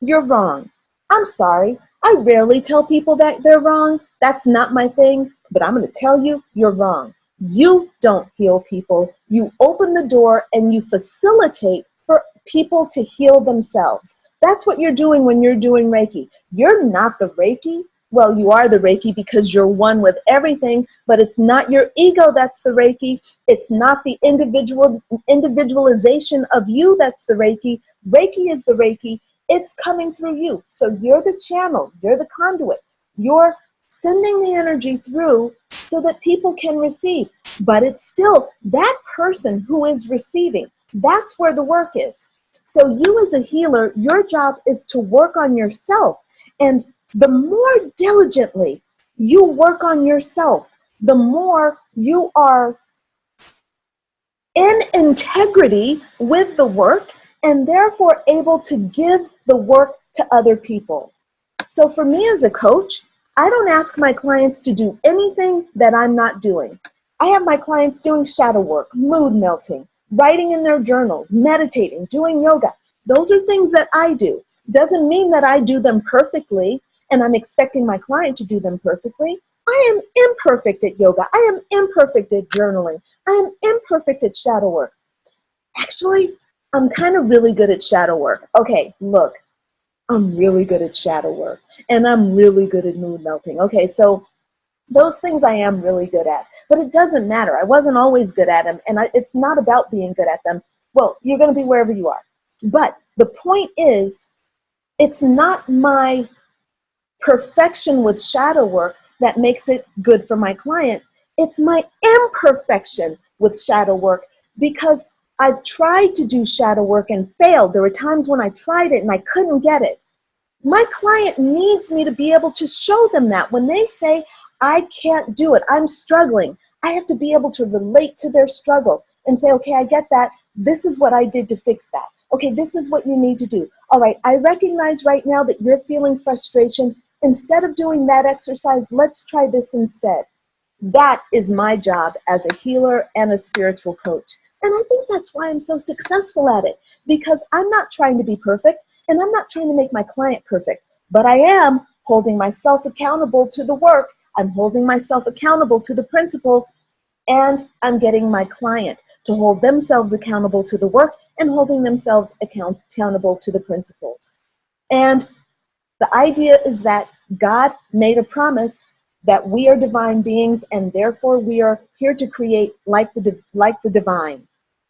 you're wrong. I'm sorry. I rarely tell people that they're wrong. That's not my thing, but I'm going to tell you, you're wrong. You don't heal people. You open the door and you facilitate for people to heal themselves. That's what you're doing when you're doing Reiki. You're not the Reiki. Well, you are the Reiki because you're one with everything, but it's not your ego that's the Reiki. It's not the individualization of you that's the Reiki. Reiki is the Reiki. It's coming through you. So you're the channel. You're the conduit. You're sending the energy through so that people can receive. But it's still that person who is receiving. That's where the work is. So you as a healer, your job is to work on yourself. And the more diligently you work on yourself, the more you are in integrity with the work and therefore able to give the work to other people. So for me as a coach, I don't ask my clients to do anything that I'm not doing. I have my clients doing shadow work, mood melting, writing in their journals, meditating, doing yoga. Those are things that I do. Doesn't mean that I do them perfectly and I'm expecting my client to do them perfectly. I am imperfect at yoga. I am imperfect at journaling. I am imperfect at shadow work. Actually, I'm kind of really good at shadow work. Okay, look, I'm really good at shadow work and I'm really good at mood melting. Okay, so those things I am really good at, but it doesn't matter. I wasn't always good at them, and it's not about being good at them. Well, you're going to be wherever you are. But the point is, it's not my perfection with shadow work that makes it good for my client. It's my imperfection with shadow work because I've tried to do shadow work and failed. There were times when I tried it and I couldn't get it. My client needs me to be able to show them that. When they say, I can't do it, I'm struggling, I have to be able to relate to their struggle and say, okay, I get that. This is what I did to fix that. Okay, this is what you need to do. All right, I recognize right now that you're feeling frustration. Instead of doing that exercise, let's try this instead. That is my job as a healer and a spiritual coach. And I think that's why I'm so successful at it, because I'm not trying to be perfect and I'm not trying to make my client perfect, but I am holding myself accountable to the work. I'm holding myself accountable to the principles, and I'm getting my client to hold themselves accountable to the work and holding themselves accountable to the principles. And the idea is that God made a promise that we are divine beings, and therefore we are here to create like the divine,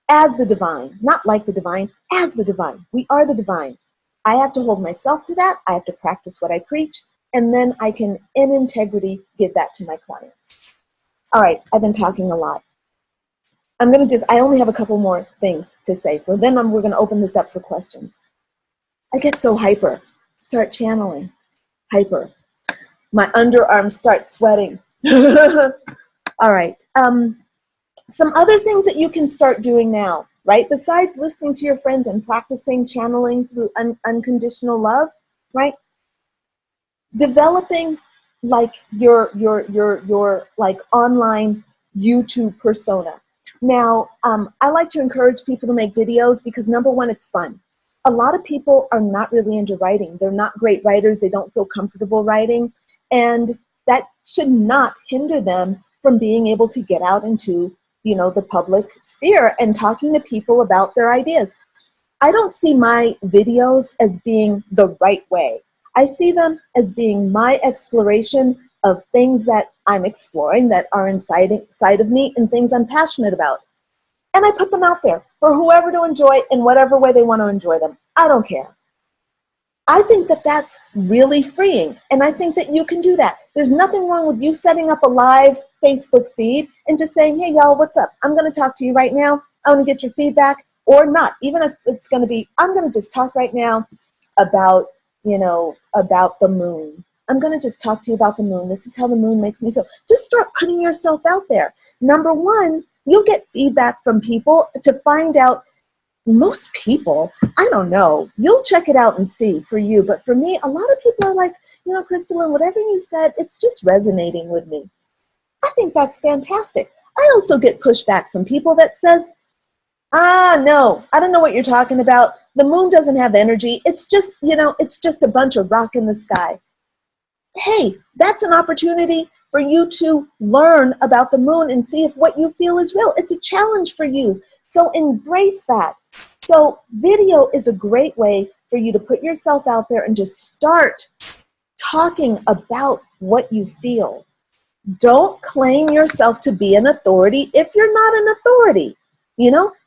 as the divine, not like the divine, as the divine. We are the divine. I have to hold myself to that. I have to practice what I preach, and then I can, in integrity, give that to my clients. All right, I've been talking a lot. I only have a couple more things to say, so then we're going to open this up for questions. I get so hyper. Start channeling. Hyper. My underarms start sweating. All right. Some other things that you can start doing now, right? Besides listening to your friends and practicing channeling through unconditional love, right? Developing like your like online YouTube persona. Now, I like to encourage people to make videos because, number one, it's fun. A lot of people are not really into writing. They're not great writers. They don't feel comfortable writing. And that should not hinder them from being able to get out into, the public sphere and talking to people about their ideas. I don't see my videos as being the right way. I see them as being my exploration of things that I'm exploring that are inside of me and things I'm passionate about. And I put them out there for whoever to enjoy in whatever way they want to enjoy them. I don't care. I think that that's really freeing, and I think that you can do that. There's nothing wrong with you setting up a live Facebook feed and just saying, hey, y'all, what's up? I'm going to talk to you right now. I want to get your feedback, or not. Even if it's going to be, I'm going to just talk right now about, about the moon. I'm going to just talk to you about the moon. This is how the moon makes me feel. Just start putting yourself out there. Number one, you'll get feedback from people to find out. Most people, I don't know, you'll check it out and see for you. But for me, a lot of people are like, Crystalline, whatever you said, it's just resonating with me. I think that's fantastic. I also get pushback from people that says, no, I don't know what you're talking about. The moon doesn't have energy. It's just, it's just a bunch of rock in the sky. Hey, that's an opportunity for you to learn about the moon and see if what you feel is real. It's a challenge for you. So embrace that. So video is a great way for you to put yourself out there and just start talking about what you feel. Don't claim yourself to be an authority if you're not an authority.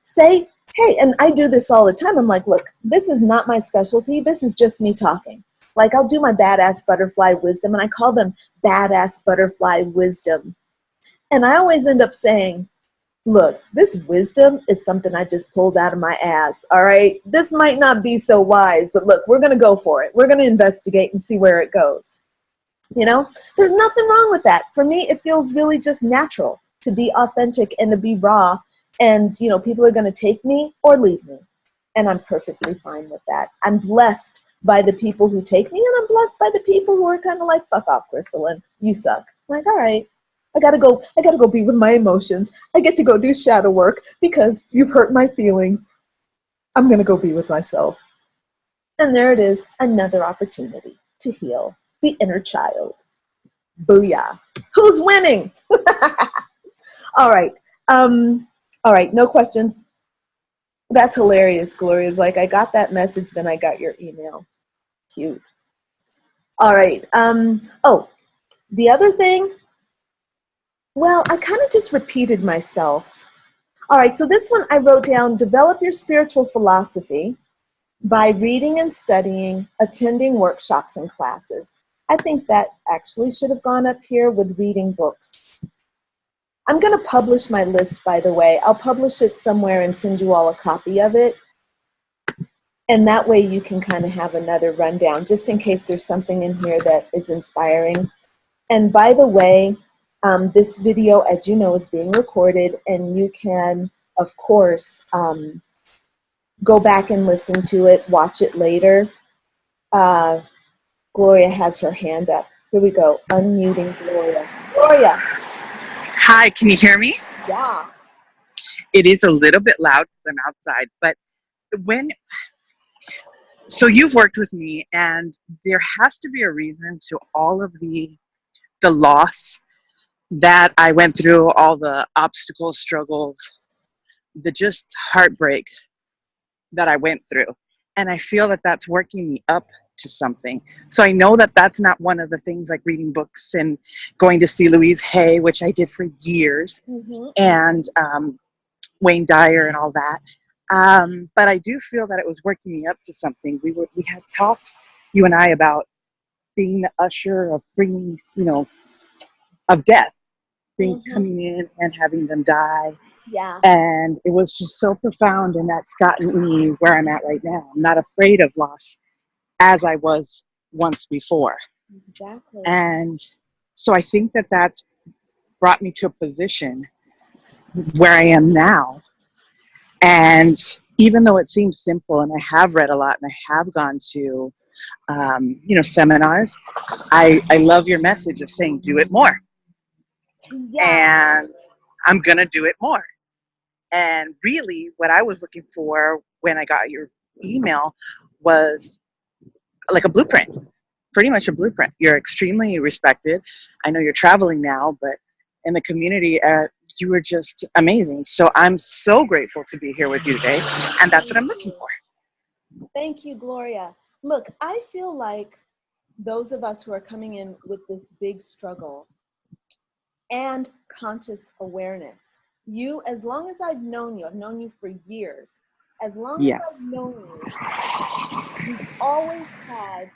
Say, hey, and I do this all the time. I'm like, look, this is not my specialty. This is just me talking. Like, I'll do my badass butterfly wisdom, and I call them badass butterfly wisdom. And I always end up saying, look, this wisdom is something I just pulled out of my ass, all right? This might not be so wise, but look, we're going to go for it. We're going to investigate and see where it goes. There's nothing wrong with that. For me, it feels really just natural to be authentic and to be raw. And, people are going to take me or leave me. And I'm perfectly fine with that. I'm blessed by the people who take me, and I'm blessed by the people who are kind of like, fuck off, Crystalline, you suck. I'm like, all right. I gotta go be with my emotions. I get to go do shadow work because you've hurt my feelings. I'm gonna go be with myself. And there it is, another opportunity to heal the inner child. Booyah. Who's winning? All right. No questions. That's hilarious, Gloria's like, I got that message, then I got your email. Cute. All right. The other thing, well, I kind of just repeated myself. All right, so this one I wrote down, develop your spiritual philosophy by reading and studying, attending workshops and classes. I think that actually should have gone up here with reading books. I'm going to publish my list, by the way. I'll publish it somewhere and send you all a copy of it. And that way you can kind of have another rundown, just in case there's something in here that is inspiring. And by the way, this video, as you know, is being recorded, and you can, of course, go back and listen to it, watch it later. Gloria has her hand up. Here we go, unmuting Gloria. Gloria. Hi, can you hear me? Yeah. It is a little bit loud because I'm outside, but so you've worked with me, and there has to be a reason to all of the loss that I went through, all the obstacles, struggles, the just heartbreak that I went through. And I feel that that's working me up to something. So I know that that's not one of the things like reading books and going to see Louise Hay, which I did for years, and Wayne Dyer and all that. But I do feel that it was working me up to something. We had talked, you and I, about being the usher of bringing, of death, things coming in and having them die. Yeah. And it was just so profound, and that's gotten me where I'm at right now. I'm not afraid of loss as I was once before. Exactly. And so I think that that's brought me to a position where I am now. And even though it seems simple, and I have read a lot and I have gone to, seminars, I love your message of saying, do it more. Yeah. And I'm going to do it more. And really what I was looking for when I got your email was like a blueprint, pretty much a blueprint. You're extremely respected. I know you're traveling now, but in the community, you were just amazing. So I'm so grateful to be here with you today. And that's what I'm looking for. Thank you, Gloria. Look, I feel like those of us who are coming in with this big struggle and conscious awareness, you, as long as I've known you for years, as long as Yes. I've known you, you've always had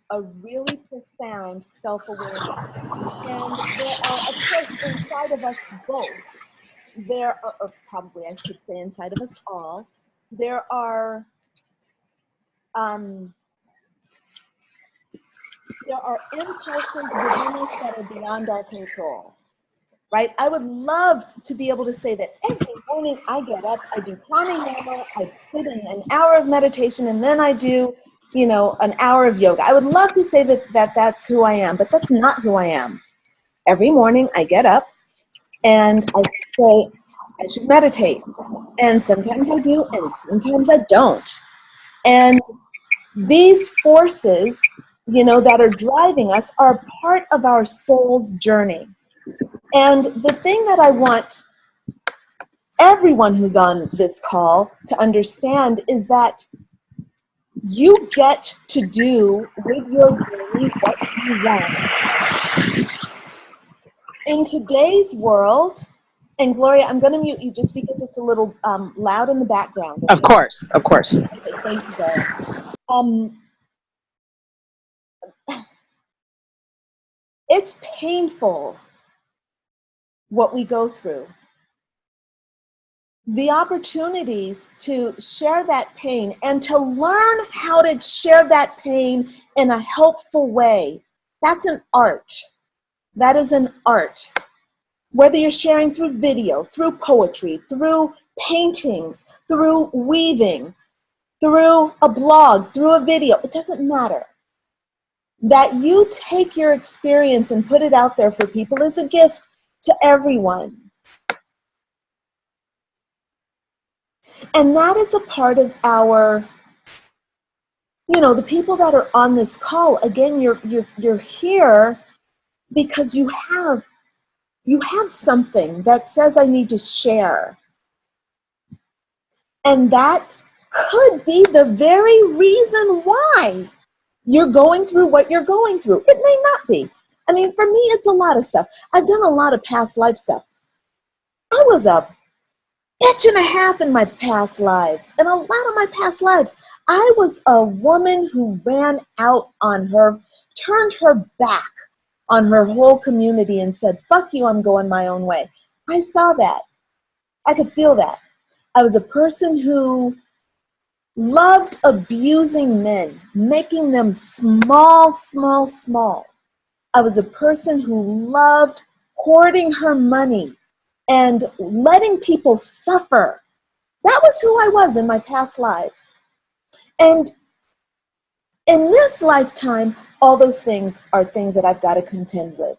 a really profound self-awareness. And there are, of course, inside of us both, there are, or probably I should say inside of us all, there are impulses within us that are beyond our control, right? I would love to be able to say that every morning I get up, I do pranayama, I sit in an hour of meditation, and then I do, an hour of yoga. I would love to say that that's who I am, but that's not who I am. Every morning I get up and I say, I should meditate. And sometimes I do, and sometimes I don't. And these forces, that are driving us are part of our soul's journey. And the thing that I want everyone who's on this call to understand is that you get to do with your journey what you want. In today's world, and Gloria, I'm going to mute you just because it's a little loud in the background. Okay? Of course. Okay, thank you, Gloria. It's painful what we go through. The opportunities to share that pain and to learn how to share that pain in a helpful way, that's an art. That is an art. Whether you're sharing through video, through poetry, through paintings, through weaving, through a blog, through a video, it doesn't matter. That you take your experience and put it out there for people is a gift to everyone. And that is a part of our, the people that are on this call, again, you're here because you have something that says I need to share. And that could be the very reason why you're going through what you're going through. It may not be. I mean, for me, it's a lot of stuff. I've done a lot of past life stuff. I was a bitch and a half in my past lives. And a lot of my past lives, I was a woman who ran out on her, turned her back on her whole community and said, fuck you, I'm going my own way. I saw that. I could feel that. I was a person who loved abusing men, making them small, small, small. I was a person who loved hoarding her money and letting people suffer. That was who I was in my past lives. And in this lifetime, all those things are things that I've got to contend with.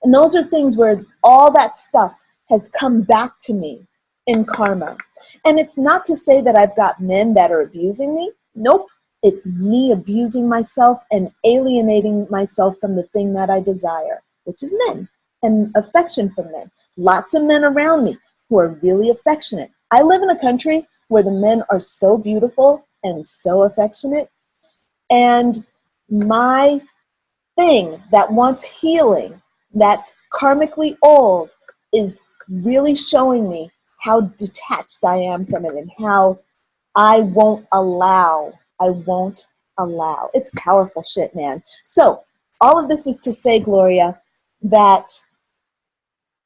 And those are things where all that stuff has come back to me in karma. And it's not to say that I've got men that are abusing me. Nope. It's me abusing myself and alienating myself from the thing that I desire, which is men and affection from men. Lots of men around me who are really affectionate. I live in a country where the men are so beautiful and so affectionate. And my thing that wants healing, that's karmically old, is really showing me how detached I am from it and how I won't allow. It's powerful shit, man. So all of this is to say, Gloria, that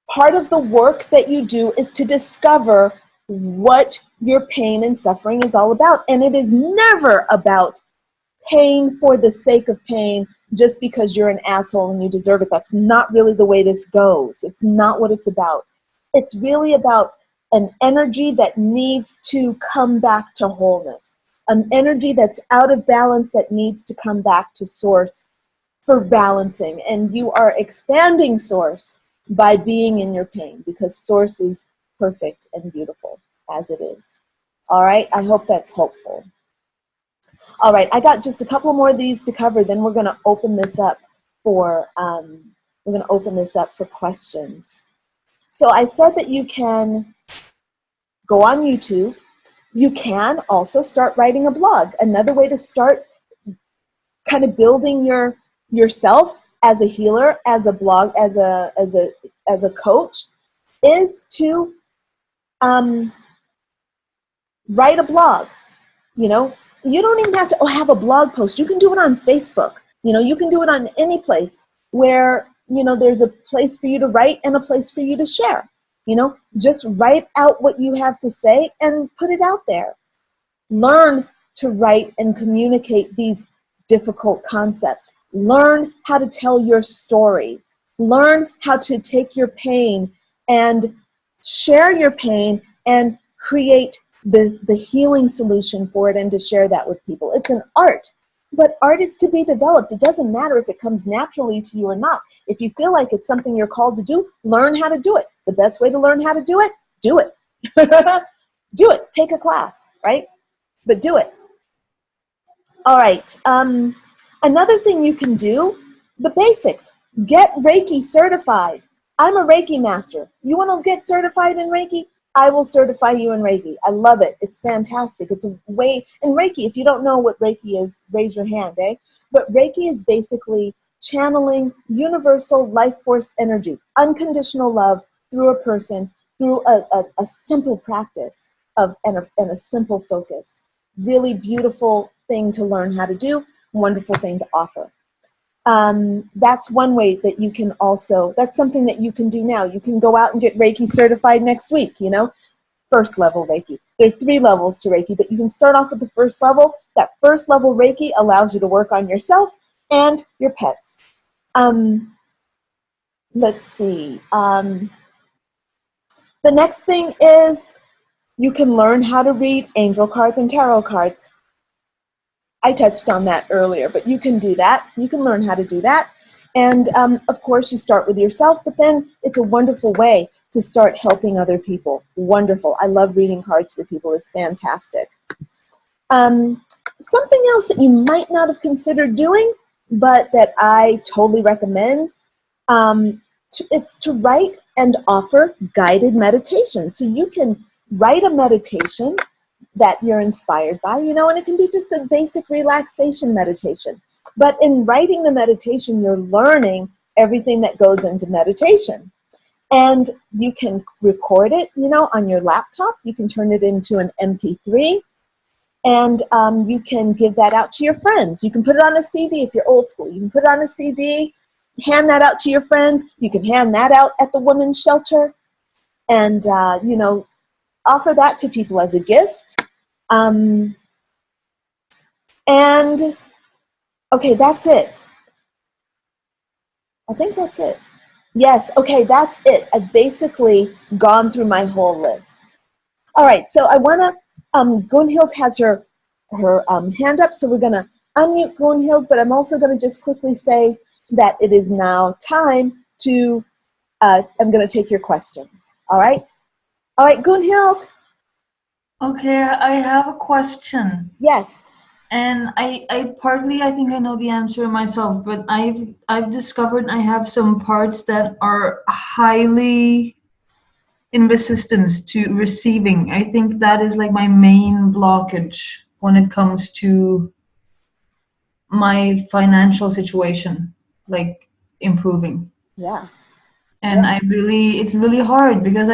part of the work that you do is to discover what your pain and suffering is all about. And it is never about pain for the sake of pain just because you're an asshole and you deserve it. That's not really the way this goes. It's not what it's about. It's really about an energy that needs to come back to wholeness, an energy that's out of balance that needs to come back to source for balancing. And you are expanding source by being in your pain, because source is perfect and beautiful as it is. All right, I hope that's helpful. All right, I got just a couple more of these to cover, then we're going to open this up for questions. So I said that you can go on YouTube. You can also start writing a blog. Another way to start kind of building yourself as a healer, as a blog, as a coach, is to write a blog. You know, you don't even have to have a blog post. You can do it on Facebook. You know, you can do it on any place where, you know, there's a place for you to write and a place for you to share. You know, just write out what you have to say and put it out there. Learn to write and communicate these difficult concepts. Learn how to tell your story. Learn how to take your pain and share your pain and create the healing solution for it, and to share that with people. It's an art, but art is to be developed. It doesn't matter if it comes naturally to you or not. If you feel like it's something you're called to do, learn how to do it. The best way to learn how to do it, do it. Do it. Take a class, right? But do it. All right. Another thing you can do, the basics. Get Reiki certified. I'm a Reiki master. You want to get certified in Reiki? I will certify you in Reiki. I love it. It's fantastic. It's a way, and Reiki, if you don't know what Reiki is, raise your hand, eh? But Reiki is basically channeling universal life force energy, unconditional love through a person, through a simple practice and a simple focus. Really beautiful thing to learn how to do, wonderful thing to offer. That's one way that you can also, that's something that you can do now. You can go out and get Reiki certified next week, you know, first level Reiki. There are 3 levels to Reiki, but you can start off with the first level. That first level Reiki allows you to work on yourself and your pets. Let's see. The next thing is you can learn how to read angel cards and tarot cards. I touched on that earlier, but you can do that. You can learn how to do that. And of course, you start with yourself, but then it's a wonderful way to start helping other people. Wonderful. I love reading cards for people. It's fantastic. Something else that you might not have considered doing, but that I totally recommend, it's to write and offer guided meditation. So you can write a meditation that you're inspired by, you know, and it can be just a basic relaxation meditation. But in writing the meditation, you're learning everything that goes into meditation. And you can record it, you know, on your laptop. You can turn it into an MP3, and you can give that out to your friends. You can put it on a CD if you're old school. You can put it on a CD, hand that out to your friends. You can hand that out at the women's shelter, and, you know, offer that to people as a gift. And okay, that's it. I think that's it. Yes, okay, that's it. I've basically gone through my whole list. All right, so I want to, Gunhild has her hand up, so we're going to unmute Gunhild, but I'm also going to just quickly say that it is now time to, I'm going to take your questions. All right? All right, Gunhild. Okay, I have a question. Yes. And I partly, I think I know the answer myself, but I've discovered I have some parts that are highly in resistance to receiving. I think that is like my main blockage when it comes to my financial situation like improving. Yeah. And it's really hard because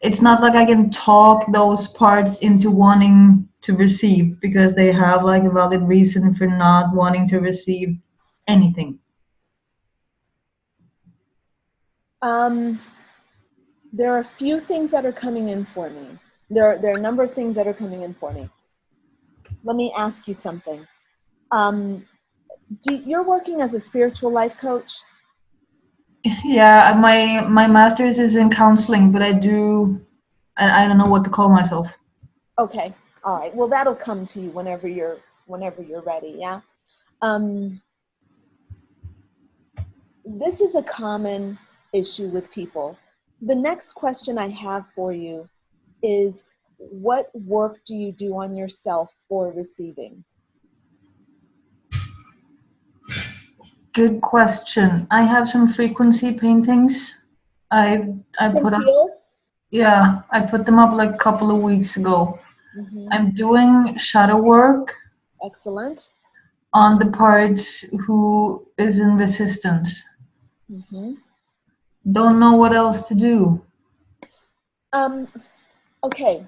it's not like I can talk those parts into wanting to receive because they have like a valid reason for not wanting to receive anything. There are a few things that are coming in for me. There are a number of things that are coming in for me. Let me ask you something. You're working as a spiritual life coach? Yeah, my master's is in counseling, but I don't know what to call myself. Okay, all right. Well, that'll come to you whenever you're ready. Yeah. This is a common issue with people. The next question I have for you is, what work do you do on yourself for receiving? Good question. I have some frequency paintings. I put up, yeah, I put them up like a couple of weeks ago. Mm-hmm. I'm doing shadow work. Excellent. On the parts who is in resistance. Mm-hmm. Don't know what else to do. Okay,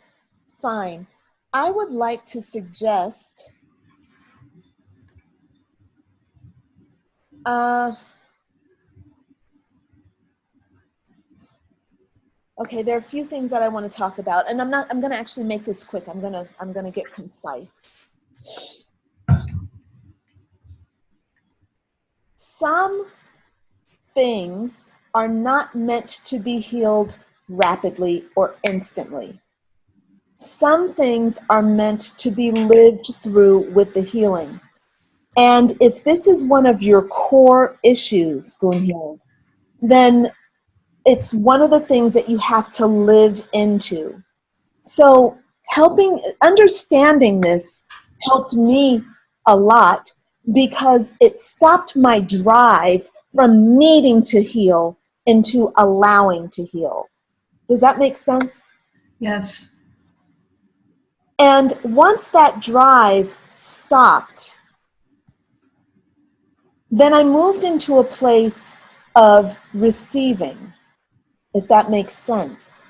fine. I would like to suggest okay, there are a few things that I want to talk about, and I'm going to actually make this quick. I'm going to get concise. Some things are not meant to be healed rapidly or instantly. Some things are meant to be lived through with the healing. And if this is one of your core issues, Gunhild, then it's one of the things that you have to live into. So understanding this helped me a lot because it stopped my drive from needing to heal into allowing to heal. Does that make sense? Yes. And once that drive stopped, then I moved into a place of receiving, if that makes sense.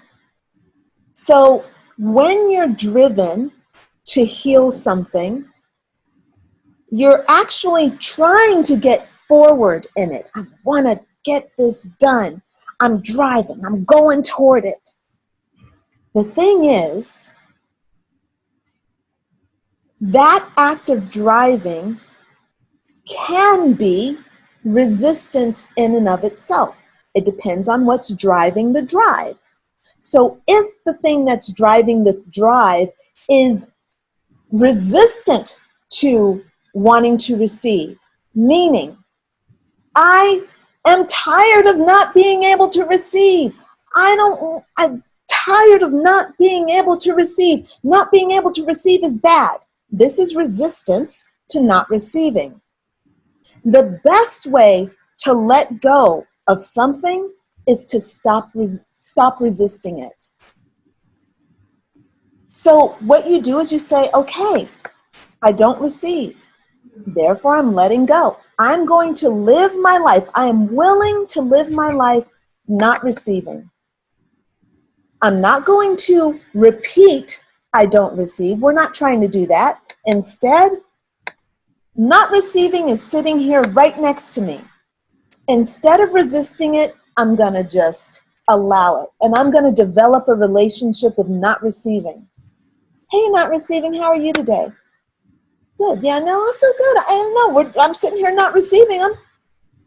So when you're driven to heal something, you're actually trying to get forward in it. I want to get this done. I'm driving. I'm going toward it. The thing is, that act of driving can be resistance in and of itself. It depends on what's driving the drive. So if the thing that's driving the drive is resistant to wanting to receive, meaning I am tired of not being able to receive. I'm tired of not being able to receive. Not being able to receive is bad. This is resistance to not receiving. The best way to let go of something is to stop resisting it. So what you do is you say, okay, I don't receive. Therefore, I'm letting go. I'm going to live my life. I am willing to live my life not receiving. I'm not going to repeat, I don't receive. We're not trying to do that. Instead, not receiving is sitting here right next to me. Instead of resisting it, I'm going to just allow it. And I'm going to develop a relationship with not receiving. Hey, not receiving, how are you today? Good. Yeah, no, I feel good. I don't know. I'm sitting here not receiving. I'm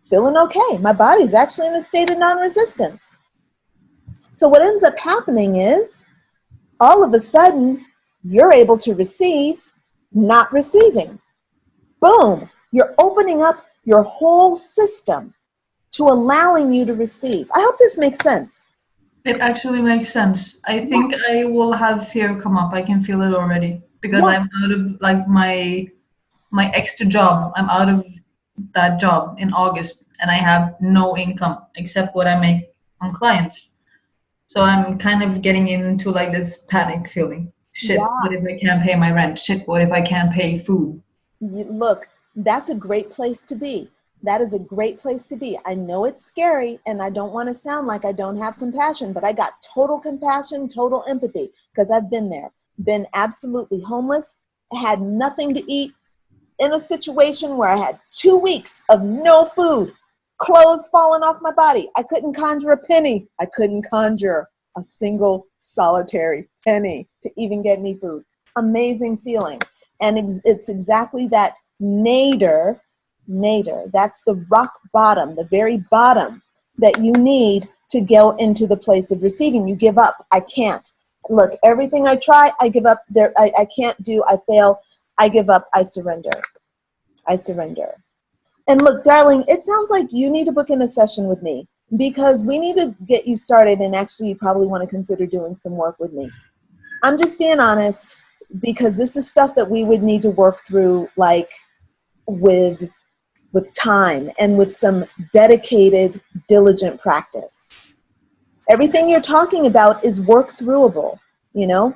feeling okay. My body's actually in a state of non-resistance. So what ends up happening is, all of a sudden, you're able to receive, not receiving. Boom. You're opening up your whole system to allowing you to receive. I hope this makes sense. It actually makes sense. I think I will have fear come up. I can feel it already because I'm out of like my extra job. I'm out of that job in August and I have no income except what I make on clients. So I'm kind of getting into like this panic feeling. Shit, what if I can't pay my rent? Shit, what if I can't pay food? Look, that's a great place to be. That is a great place to be. I know it's scary, and I don't want to sound like I don't have compassion, but I got total compassion, total empathy, because I've been there, been absolutely homeless, had nothing to eat, in a situation where I had 2 weeks of no food, clothes falling off my body. I couldn't conjure a penny. I couldn't conjure a single solitary penny to even get me food. Amazing feeling. And it's exactly that nadir, that's the rock bottom, the very bottom that you need to go into the place of receiving. You give up. I can't. Look, everything I try, I give up. I can't do, I fail. I give up, I surrender. I surrender. And look, darling, it sounds like you need to book in a session with me because we need to get you started, and actually you probably want to consider doing some work with me. I'm just being honest because this is stuff that we would need to work through, like with time and with some dedicated, diligent practice. Everything you're talking about is work throughable, you know,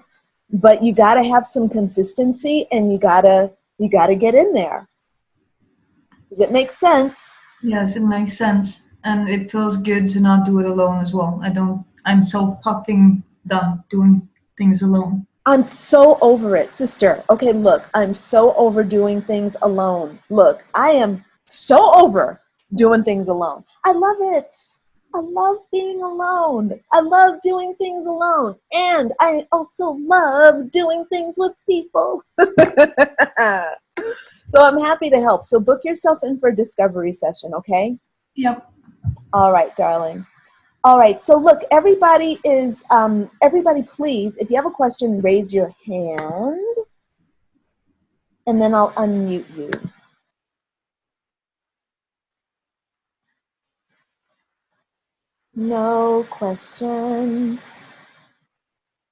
but you got to have some consistency, and you got to get in there. Does it make sense? Yes, it makes sense. And it feels good to not do it alone as well. I'm so fucking done doing things alone. I'm so over it, sister. Okay, look, I'm so over doing things alone. Look, I am so over doing things alone. I love it. I love being alone. I love doing things alone. And I also love doing things with people. So I'm happy to help. So book yourself in for a discovery session, okay? Yep. All right, darling. All right, so look, everybody please, if you have a question, raise your hand, and then I'll unmute you. No questions.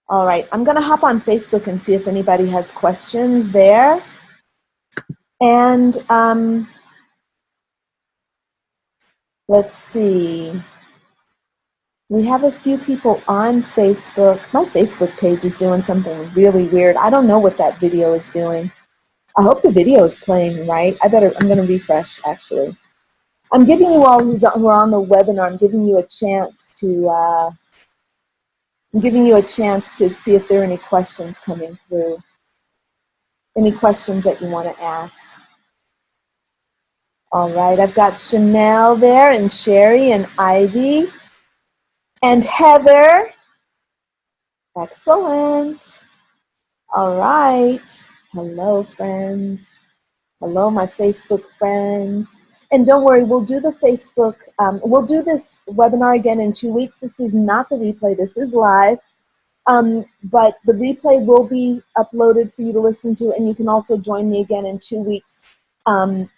All right, I'm gonna hop on Facebook and see if anybody has questions there. And let's see. We have a few people on Facebook. My Facebook page is doing something really weird. I don't know what that video is doing. I hope the video is playing right. I'm going to refresh, actually. I'm giving you all who are on the webinar, I'm giving you a chance to see if there are any questions coming through. Any questions that you want to ask. All right, I've got Chanel there, and Sherry, and Ivy, and Heather. Excellent. All right. Hello, friends. Hello, my Facebook friends. And don't worry, we'll do the Facebook, we'll do this webinar again in 2 weeks. This is not the replay, this is live. But the replay will be uploaded for you to listen to, and you can also join me again in 2 weeks on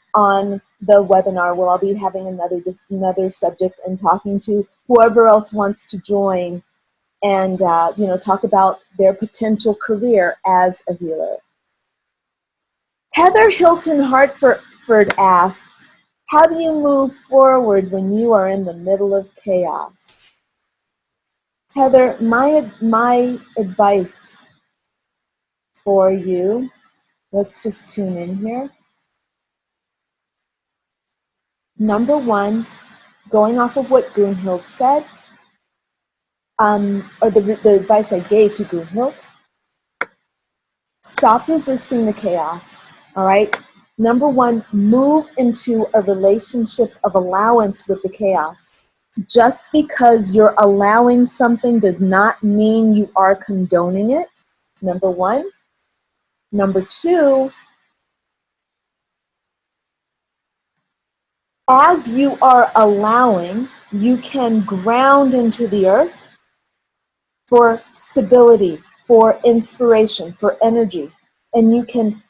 the webinar where I'll be having another subject and talking to whoever else wants to join and talk about their potential career as a healer. Heather Hilton Hartford asks, how do you move forward when you are in the middle of chaos? Heather, my advice for you, let's just tune in here. Number one, going off of what Gunhild said, or the advice I gave to Gunhild, stop resisting the chaos, all right? Number one, move into a relationship of allowance with the chaos. Just because you're allowing something does not mean you are condoning it, number one. Number two, as you are allowing, you can ground into the earth for stability, for inspiration, for energy, and you can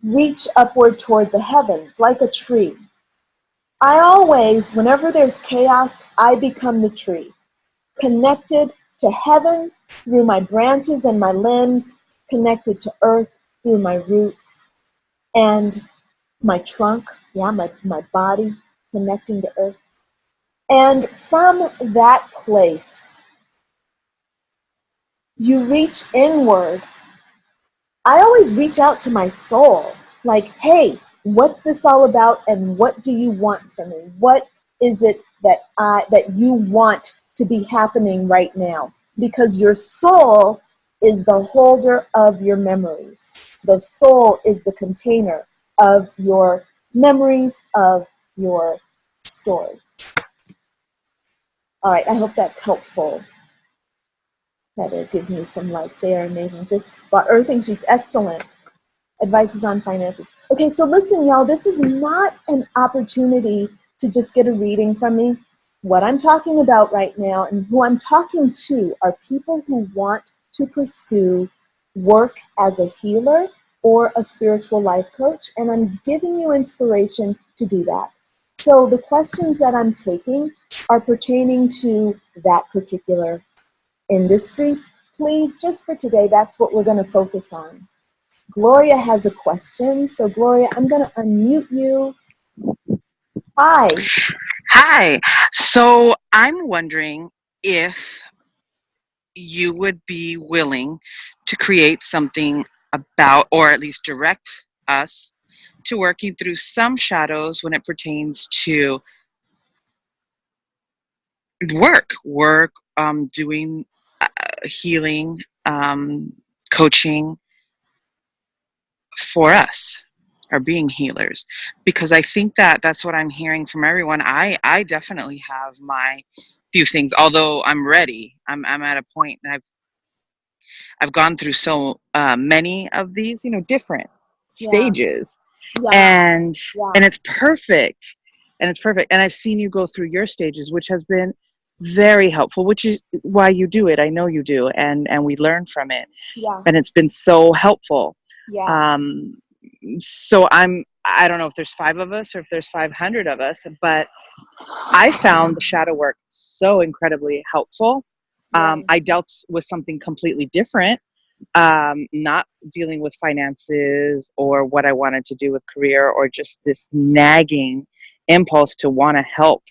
reach upward toward the heavens like a tree. I always, whenever there's chaos, I become the tree, connected to heaven through my branches and my limbs, connected to earth through my roots and my trunk, my body connecting to earth. And from that place, you reach inward. I always reach out to my soul, like, hey, What's this all about, and what do you want from me? What is it that you want to be happening right now? Because your soul is the holder of your memories. The soul is the container of your memories, of your story. All right, I hope that's helpful. Heather gives me some likes. They are amazing. Just bought earthing sheets. Excellent. Advices on finances. Okay, so listen, y'all, this is not an opportunity to just get a reading from me. What I'm talking about right now and who I'm talking to are people who want to pursue work as a healer or a spiritual life coach, and I'm giving you inspiration to do that. So the questions that I'm taking are pertaining to that particular industry. Please, just for today, that's what we're going to focus on. Gloria has a question. So Gloria, I'm going to unmute you. Hi. Hi. So I'm wondering if you would be willing to create something about, or at least direct us to working through some shadows when it pertains to work, doing healing, coaching for us, or being healers, because I think that that's what I'm hearing from everyone. I definitely have my few things, although I'm ready. I'm at a point, and I've gone through so many of these, different stages, and it's perfect, and I've seen you go through your stages, which has been very helpful, which is why you do it. I know you do, and we learn from it, and it's been so helpful. So I don't know if there's 5 of us or if there's 500 of us, but I found the shadow work so incredibly helpful. I dealt with something completely different, not dealing with finances or what I wanted to do with career, or just this nagging impulse to want to help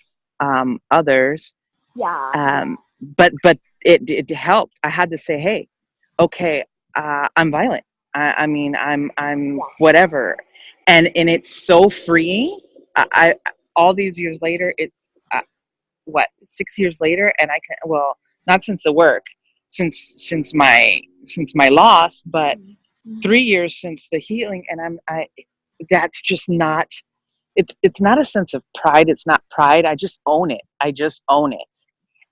others. But it helped. I had to say, hey, okay, I'm violent. I mean, I'm whatever, and it's so freeing. I all these years later, it's 6 years later, and I can, well, not since the work, since my loss, but 3 years since the healing, and that's just not. It's not a sense of pride. It's not pride. I just own it.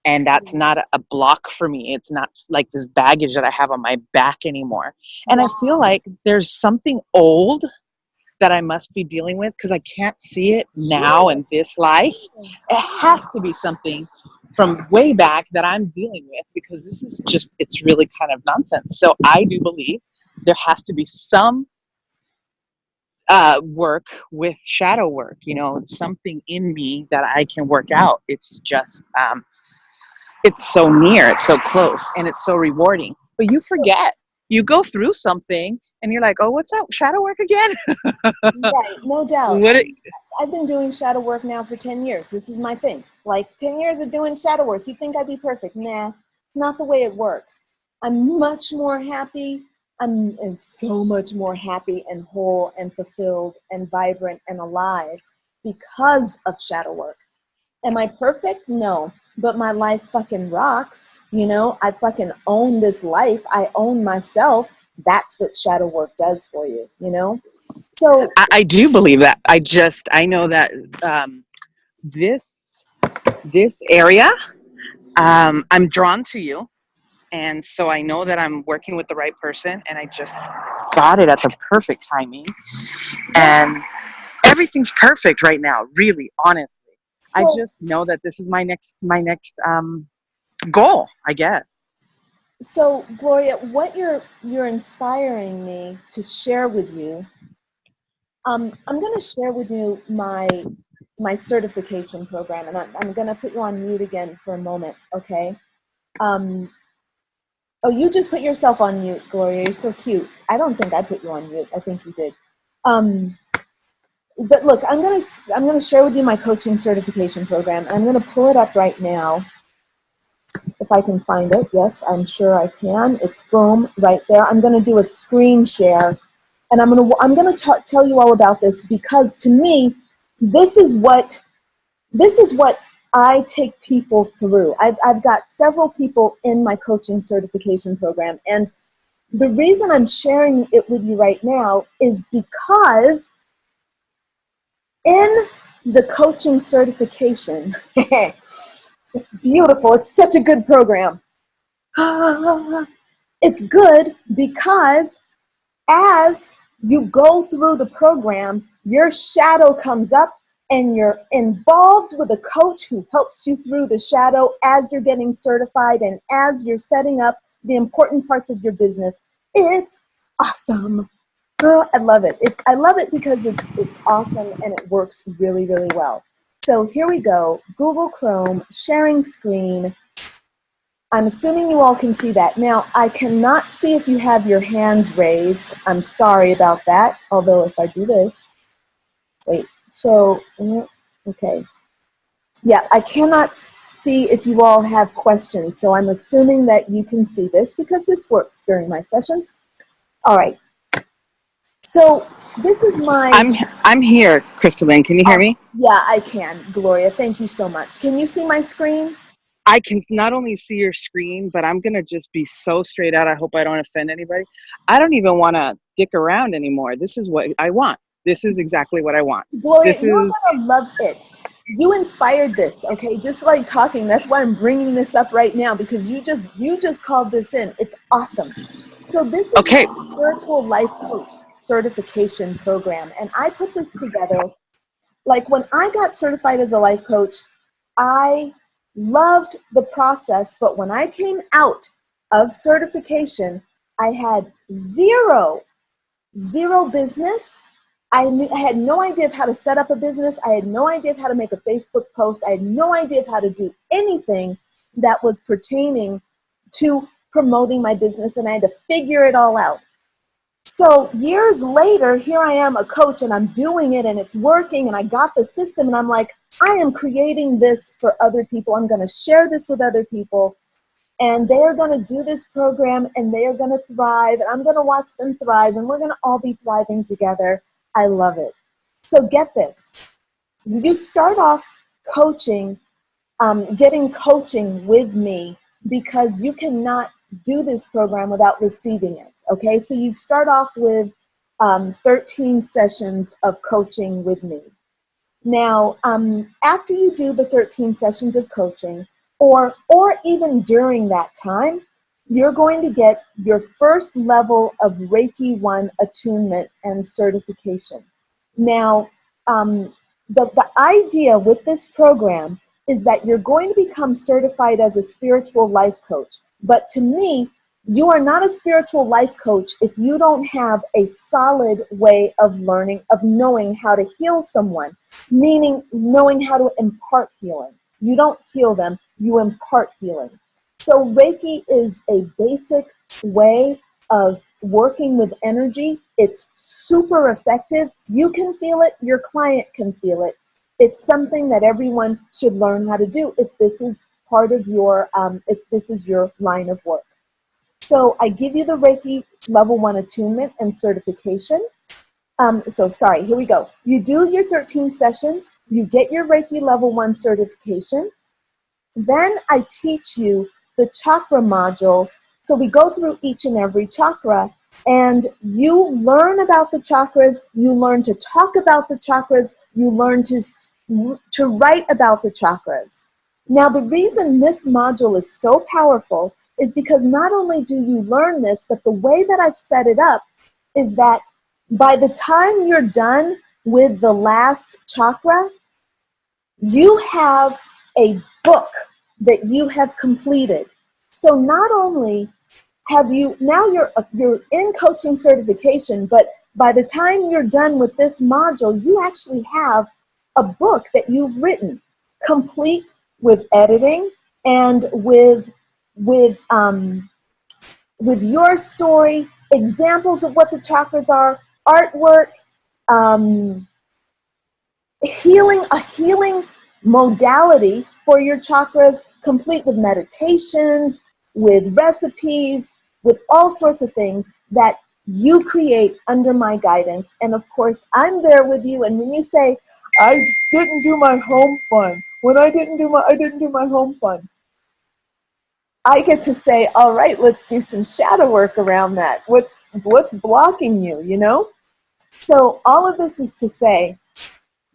And that's not a block for me. It's not like this baggage that I have on my back anymore. And I feel like there's something old that I must be dealing with, because I can't see it now in this life. It has to be something from way back that I'm dealing with, because this is just, it's really kind of nonsense. So I do believe there has to be some work with shadow work, something in me that I can work out. It's just, it's so near, it's so close, and it's so rewarding. But you forget. You go through something, and you're like, oh, what's that shadow work again? Right, no doubt. I've been doing shadow work now for 10 years. This is my thing. Like 10 years of doing shadow work. You think I'd be perfect? Nah, it's not the way it works. I'm much more happy. I'm so much more happy and whole and fulfilled and vibrant and alive because of shadow work. Am I perfect? No. But my life fucking rocks. I fucking own this life. I own myself. That's what shadow work does for you, So I do believe that. I know that this area, I'm drawn to you. And so I know that I'm working with the right person, and I just got it at the perfect timing. And everything's perfect right now, really, honestly. I just know that this is my next goal, I guess. So Gloria, what you're inspiring me to share with you, I'm going to share with you my certification program, and I'm going to put you on mute again for a moment, okay? Oh, you just put yourself on mute, Gloria. You're so cute. I don't think I put you on mute. I think you did. But look, I'm gonna share with you my coaching certification program, and I'm gonna pull it up right now. If I can find it, yes, I'm sure I can. It's boom right there. I'm gonna do a screen share And I'm gonna tell you all about this, because to me, this is what I take people through. I've got several people in my coaching certification program, and the reason I'm sharing it with you right now is because in the coaching certification, it's beautiful. It's such a good program. It's good because as you go through the program, your shadow comes up and you're involved with a coach who helps you through the shadow as you're getting certified and as you're setting up the important parts of your business. It's awesome. Oh, I love it. I love it because it's awesome and it works really, really well. So here we go. Google Chrome, sharing screen. I'm assuming you all can see that. Now, I cannot see if you have your hands raised. I'm sorry about that. Although if I do this, wait, so, okay. Yeah, I cannot see if you all have questions. So I'm assuming that you can see this because this works during my sessions. All right. So this is my... I'm here, Crystalline. Can you hear me? Yeah, I can. Gloria, thank you so much. Can you see my screen? I can not only see your screen, but I'm going to just be so straight out. I hope I don't offend anybody. I don't even want to dick around anymore. This is what I want. This is exactly what I want. Gloria, you're going to love it. You inspired this, okay? Just like talking, that's why I'm bringing this up right now, because you just called this in. It's awesome. So this is okay. my spiritual life coach certification program, and I put this together. Like when I got certified as a life coach, I loved the process, but when I came out of certification, I had zero business. I had no idea of how to set up a business. I had no idea of how to make a Facebook post. I had no idea of how to do anything that was pertaining to promoting my business, and I had to figure it all out. So years later, here I am, a coach, and I'm doing it, and it's working, and I got the system, and I'm like, I am creating this for other people. I'm going to share this with other people, and they are going to do this program, and they are going to thrive, and I'm going to watch them thrive, and we're going to all be thriving together. I love it. So get this. You start off coaching, getting coaching with me, because you cannot do this program without receiving it. Okay, so you start off with 13 sessions of coaching with me. Now, after you do the 13 sessions of coaching, or even during that time, you're going to get your first level of Reiki 1 attunement and certification. Now, the idea with this program is that you're going to become certified as a spiritual life coach. But to me, you are not a spiritual life coach if you don't have a solid way of learning, of knowing how to heal someone, meaning knowing how to impart healing. You don't heal them, you impart healing. So Reiki is a basic way of working with energy. It's super effective. You can feel it, your client can feel it. It's something that everyone should learn how to do if this is part of your, if this is your line of work. So I give you the Reiki level 1 attunement and certification. Here we go. You do your 13 sessions, you get your Reiki level 1 certification. Then I teach you the chakra module. So we go through each and every chakra, and you learn about the chakras, you learn to talk about the chakras, you learn to write about the chakras. Now, the reason this module is so powerful is because not only do you learn this, but the way that I've set it up is that by the time you're done with the last chakra, you have a book that you have completed. So not only have you, now you're in coaching certification, but by the time you're done with this module, you actually have a book that you've written, complete with editing and with your story, examples of what the chakras are, artwork, a healing modality for your chakras, complete with meditations, with recipes, with all sorts of things that you create under my guidance. And of course, I'm there with you. And when you say, I didn't do my home fun, I didn't do my home fun, I get to say, all right, let's do some shadow work around that. What's blocking you, you know? So all of this is to say,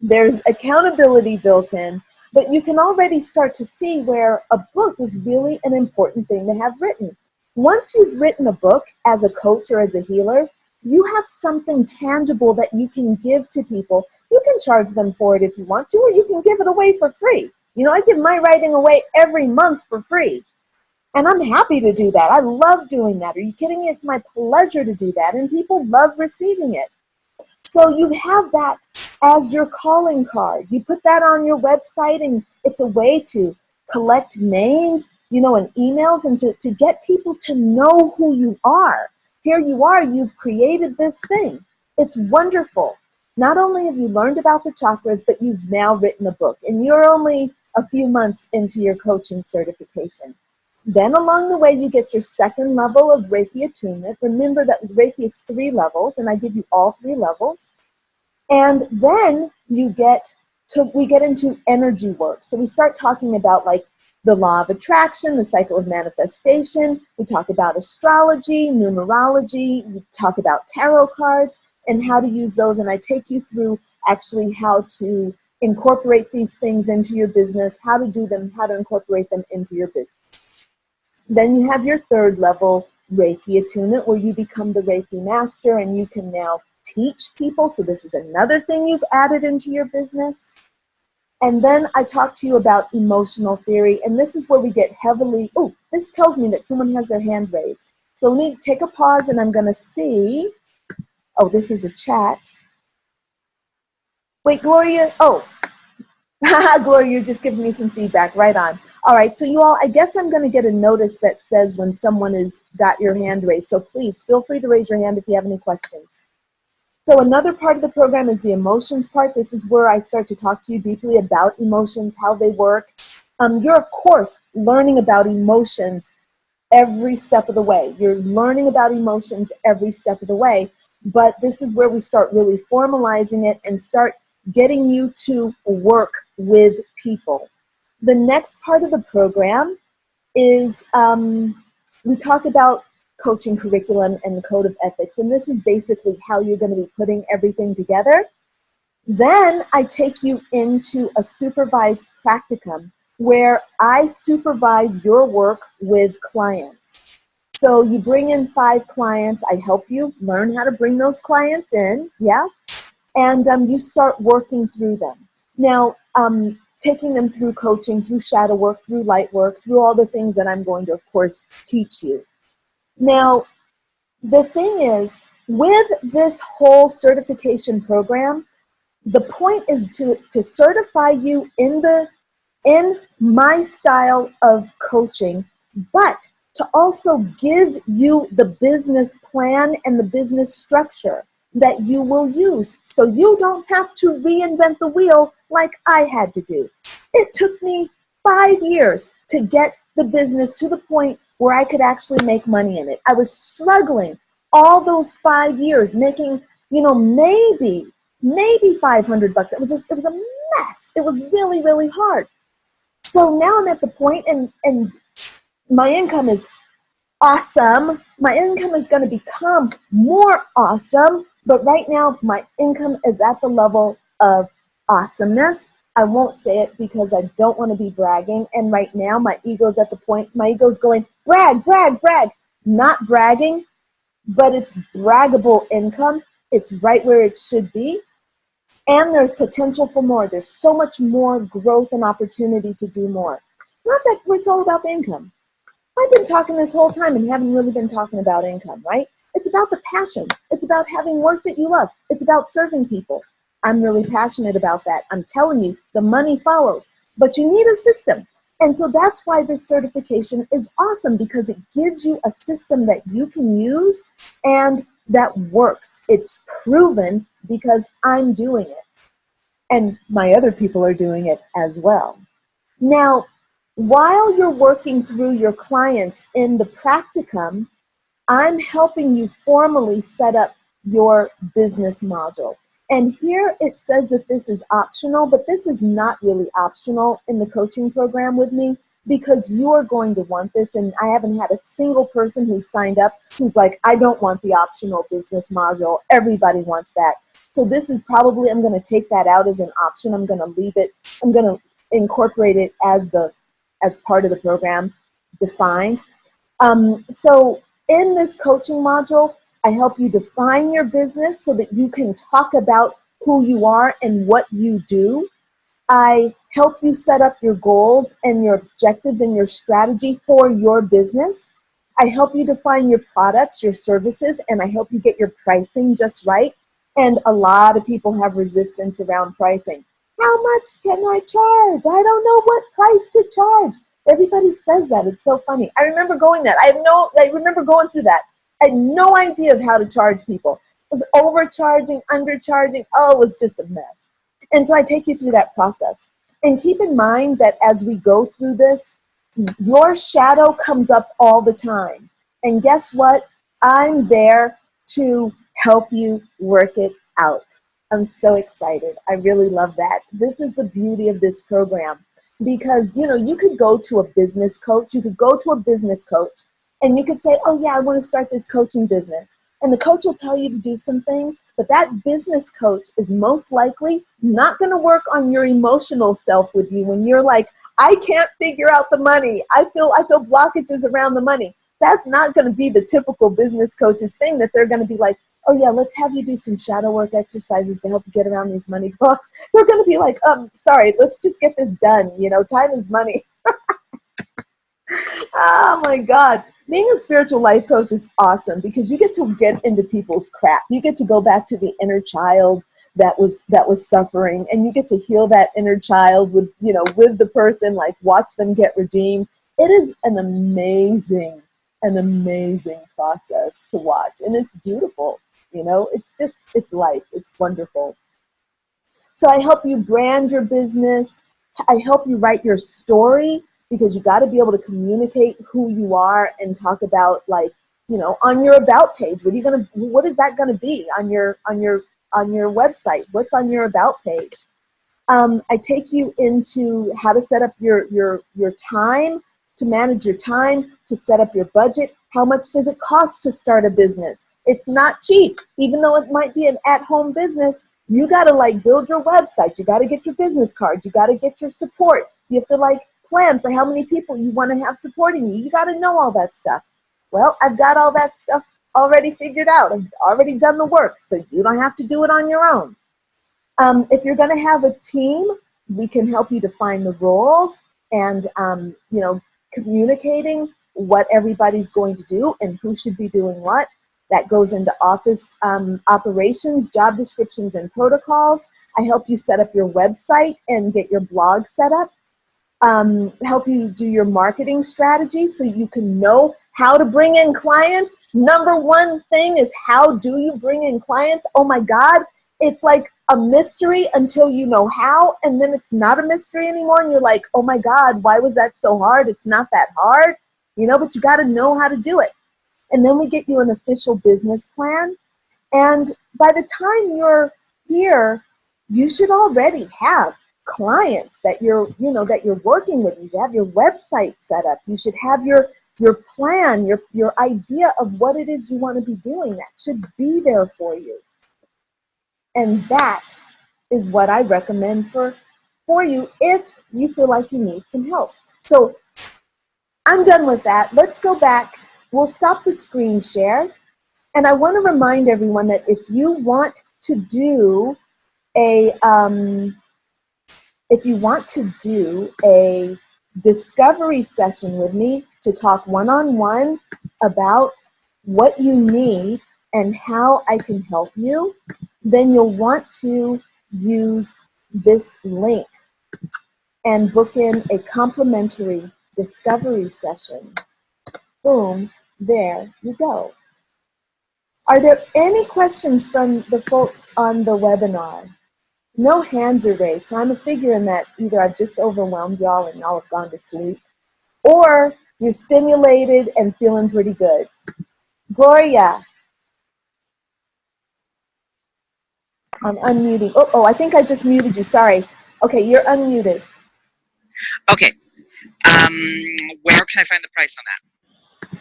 there's accountability built in, but you can already start to see where a book is really an important thing to have written. Once you've written a book as a coach or as a healer, you have something tangible that you can give to people. You can charge them for it if you want to, or you can give it away for free. You know, I give my writing away every month for free. And I'm happy to do that. I love doing that. Are you kidding me? It's my pleasure to do that. And people love receiving it. So you have that as your calling card. You put that on your website, and it's a way to collect names, you know, and emails, and to get people to know who you are. Here you are, you've created this thing. It's wonderful. Not only have you learned about the chakras, but you've now written a book, and you're only a few months into your coaching certification. Then along the way, you get your second level of Reiki attunement. Remember that Reiki is 3 levels, and I give you all 3 levels. And then we get into energy work. So we start talking about like the law of attraction, the cycle of manifestation. We talk about astrology, numerology. We talk about tarot cards and how to use those. And I take you through actually how to incorporate these things into your business, how to do them, how to incorporate them into your business. Then you have your third level Reiki attunement, where you become the Reiki master and you can now teach people. So this is another thing you've added into your business. And then I talk to you about emotional theory, and this is where we get heavily, this tells me that someone has their hand raised. So let me take a pause, and I'm going to see, this is a chat. Wait, Gloria, Gloria, you're just giving me some feedback. Right on. All right, so you all, I guess I'm going to get a notice that says when someone has got your hand raised. So please feel free to raise your hand if you have any questions. So another part of the program is the emotions part. This is where I start to talk to you deeply about emotions, how they work. You're, of course, learning about emotions every step of the way. You're learning about emotions every step of the way. But this is where we start really formalizing it and start getting you to work with people. The next part of the program is we talk about coaching curriculum and the code of ethics, and this is basically how you're going to be putting everything together. Then I take you into a supervised practicum where I supervise your work with clients. So you bring in 5 clients, I help you learn how to bring those clients in, and you start working through them. Now, taking them through coaching, through shadow work, through light work, through all the things that I'm going to, of course, teach you. Now, the thing is, with this whole certification program, the point is to certify you in my style of coaching, but to also give you the business plan and the business structure that you will use, so you don't have to reinvent the wheel like I had to do. It took me 5 years to get the business to the point where I could actually make money in it. I was struggling all those 5 years, making, maybe $500. It was a mess. It was really, really hard. So now I'm at the point, and my income is awesome. My income is going to become more awesome, but right now my income is at the level of awesomeness. I won't say it because I don't want to be bragging, and right now my ego's at the point, my ego's going, brag, brag, brag. Not bragging, but it's braggable income. It's right where it should be, and there's potential for more. There's so much more growth and opportunity to do more. Not that it's all about the income. I've been talking this whole time and haven't really been talking about income, right? It's about the passion. It's about having work that you love. It's about serving people. I'm really passionate about that. I'm telling you, the money follows, but you need a system. And so that's why this certification is awesome, because it gives you a system that you can use and that works. It's proven because I'm doing it. And my other people are doing it as well. Now, while you're working through your clients in the practicum, I'm helping you formally set up your business module. And here it says that this is optional, but this is not really optional in the coaching program with me, because you are going to want this. And I haven't had a single person who signed up who's like, I don't want the optional business module. Everybody wants that. So this is probably, I'm going to take that out as an option. I'm going to leave it. I'm going to incorporate it as part of the program defined. So in this coaching module, I help you define your business so that you can talk about who you are and what you do. I help you set up your goals and your objectives and your strategy for your business. I help you define your products, your services, and I help you get your pricing just right. And a lot of people have resistance around pricing. How much can I charge? I don't know what price to charge. Everybody says that. It's so funny. I remember going that. I remember going through that. I had no idea of how to charge people. I was overcharging, undercharging. Oh, it was just a mess. And so I take you through that process. And keep in mind that as we go through this, your shadow comes up all the time. And guess what? I'm there to help you work it out. I'm so excited. I really love that. This is the beauty of this program, because, you could go to a business coach. You could go to a business coach and you could say, oh yeah, I want to start this coaching business. And the coach will tell you to do some things, but that business coach is most likely not going to work on your emotional self with you when you're like, I can't figure out the money. I feel blockages around the money. That's not going to be the typical business coach's thing, that they're going to be like, oh yeah, let's have you do some shadow work exercises to help you get around these money blocks. They're going to be like, sorry, let's just get this done. Time is money. Oh my God. Being a spiritual life coach is awesome because you get to get into people's crap. You get to go back to the inner child that was suffering, and you get to heal that inner child with the person, like watch them get redeemed. It is an amazing process to watch, and it's beautiful. It's life. It's wonderful. So I help you brand your business. I help you write your story, because you got to be able to communicate who you are and talk about, on your about page. What is that going to be on your website? What's on your about page? I take you into how to set up your time, to manage your time, to set up your budget. How much does it cost to start a business? It's not cheap. Even though it might be an at-home business, you got to build your website. You got to get your business cards. You got to get your support. You have to plan for how many people you want to have supporting you. You got to know all that stuff. Well, I've got all that stuff already figured out. I've already done the work, so you don't have to do it on your own. If you're going to have a team, we can help you define the roles and, communicating what everybody's going to do and who should be doing what. That goes into office operations, job descriptions, and protocols. I help you set up your website and get your blog set up. Help you do your marketing strategy so you can know how to bring in clients. Number one thing is, how do you bring in clients? Oh my God, it's like a mystery until you know how, and then it's not a mystery anymore, and you're like, oh my God, why was that so hard? It's not that hard, but you got to know how to do it. And then we get you an official business plan, and by the time you're here, you should already have clients that you're working with. You should have your website set up. You should have your plan, your idea of what it is you want to be doing. That should be there for you. And that is what I recommend for you if you feel like you need some help. So I'm done with that. Let's go back. We'll stop the screen share. And I want to remind everyone that if you want to do a discovery session with me to talk one-on-one about what you need and how I can help you, then you'll want to use this link and book in a complimentary discovery session. Boom, there you go. Are there any questions from the folks on the webinar? No hands are raised, so I'm figuring that either I've just overwhelmed y'all and y'all have gone to sleep, or you're stimulated and feeling pretty good. Gloria. I'm unmuting. Oh, I think I just muted you. Sorry. Okay, you're unmuted. Okay. Where can I find the price on that?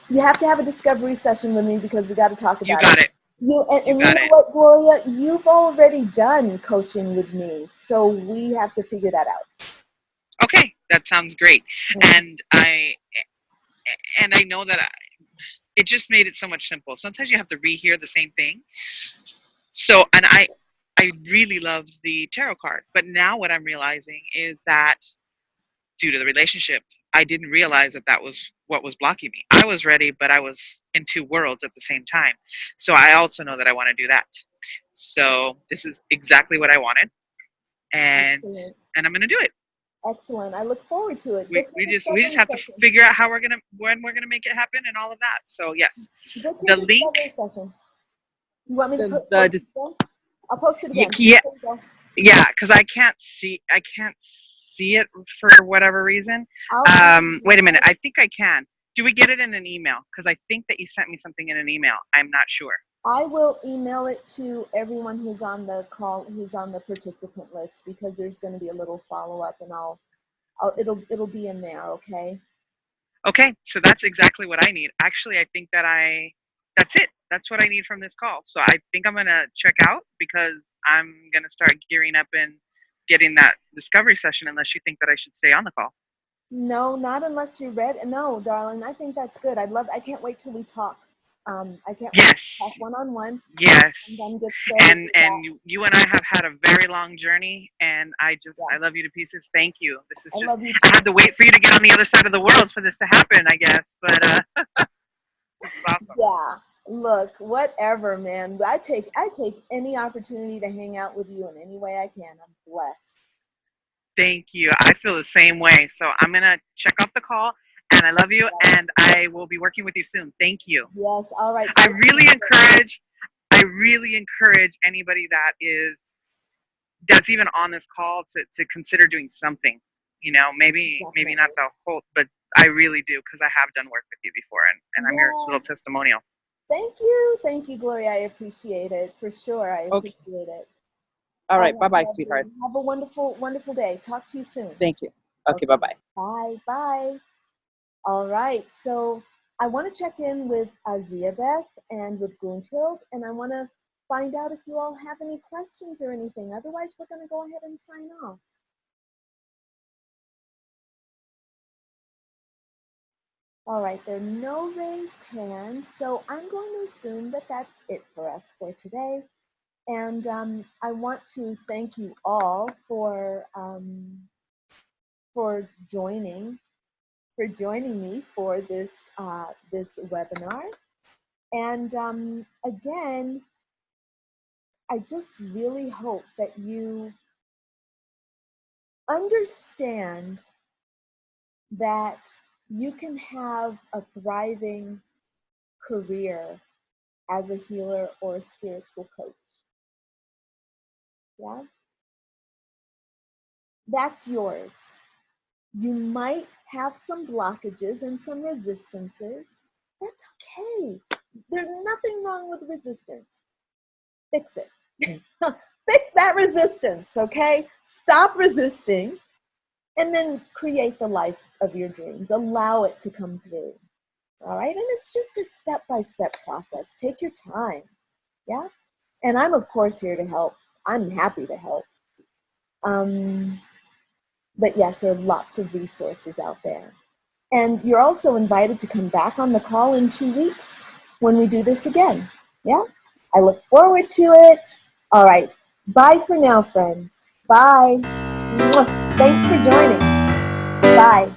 You have to have a discovery session with me because we got to talk You about got it. And you know what, Gloria? You've already done coaching with me, so we have to figure that out. Okay, that sounds great. Mm-hmm. And I know that it just made it so much simple. Sometimes you have to rehear the same thing. So, and I really loved the tarot card, but now what I'm realizing is that due to the relationship, I didn't realize that that was what was blocking me. I was ready, but I was in two worlds at the same time. So I also know that I want to do that. So this is exactly what I wanted, and Excellent. I'm going to do it. Excellent. I look forward to it. We just have to figure out how when we're gonna make it happen and all of that. So yes, the link. Session. You want me to post The it again? I'll post it again. Yeah, because I can't see it for whatever reason. Wait a minute. I think I can. Do we get it in an email? Because I think that you sent me something in an email. I'm not sure. I will email it to everyone who's on the call, who's on the participant list, because there's going to be a little follow-up, and it'll be in there. Okay. Okay, so that's exactly what I need. Actually, I think that's it. That's what I need from this call. So I think I'm gonna check out because I'm gonna start gearing up and getting that discovery session. Unless you think that I should stay on the call. No, not unless you're ready. No, darling, I think that's good. I can't wait till we talk. I can't wait to talk one-on-one. Yes. And you and I have had a very long journey, and I love you to pieces. Thank you. This is just I had to wait for you to get on the other side of the world for this to happen, I guess. But this is awesome. Yeah. Look, whatever, man. I take any opportunity to hang out with you in any way I can. I'm blessed. Thank you. I feel the same way. So I'm gonna check off the call, and I love you, and I will be working with you soon. Thank you. Yes. All right. I really encourage anybody that's even on this call to consider doing something. You know, maybe not the whole, but I really do, because I have done work with you before, and I'm your little testimonial. Thank you, Gloria. I appreciate it for sure. I appreciate it. All right, bye-bye, sweetheart. Have a wonderful, wonderful day. Talk to you soon. Thank you. Okay, bye-bye. Bye. All right, so I want to check in with Ziabeth and with Gunthild, and I want to find out if you all have any questions or anything. Otherwise, we're going to go ahead and sign off. All right, there are no raised hands, so I'm going to assume that that's it for us for today. And I want to thank you all for joining me for this this webinar. And again, I just really hope that you understand that you can have a thriving career as a healer or a spiritual coach. Yeah? That's yours. You might have some blockages and some resistances. That's okay. There's nothing wrong with resistance. Fix it. Fix that resistance, okay? Stop resisting and then create the life of your dreams. Allow it to come through. All right? And it's just a step-by-step process. Take your time. Yeah? And I'm, of course, here to help. I'm happy to help. But yes, there are lots of resources out there. And you're also invited to come back on the call in 2 weeks when we do this again. Yeah? I look forward to it. All right. Bye for now, friends. Bye. Thanks for joining. Bye.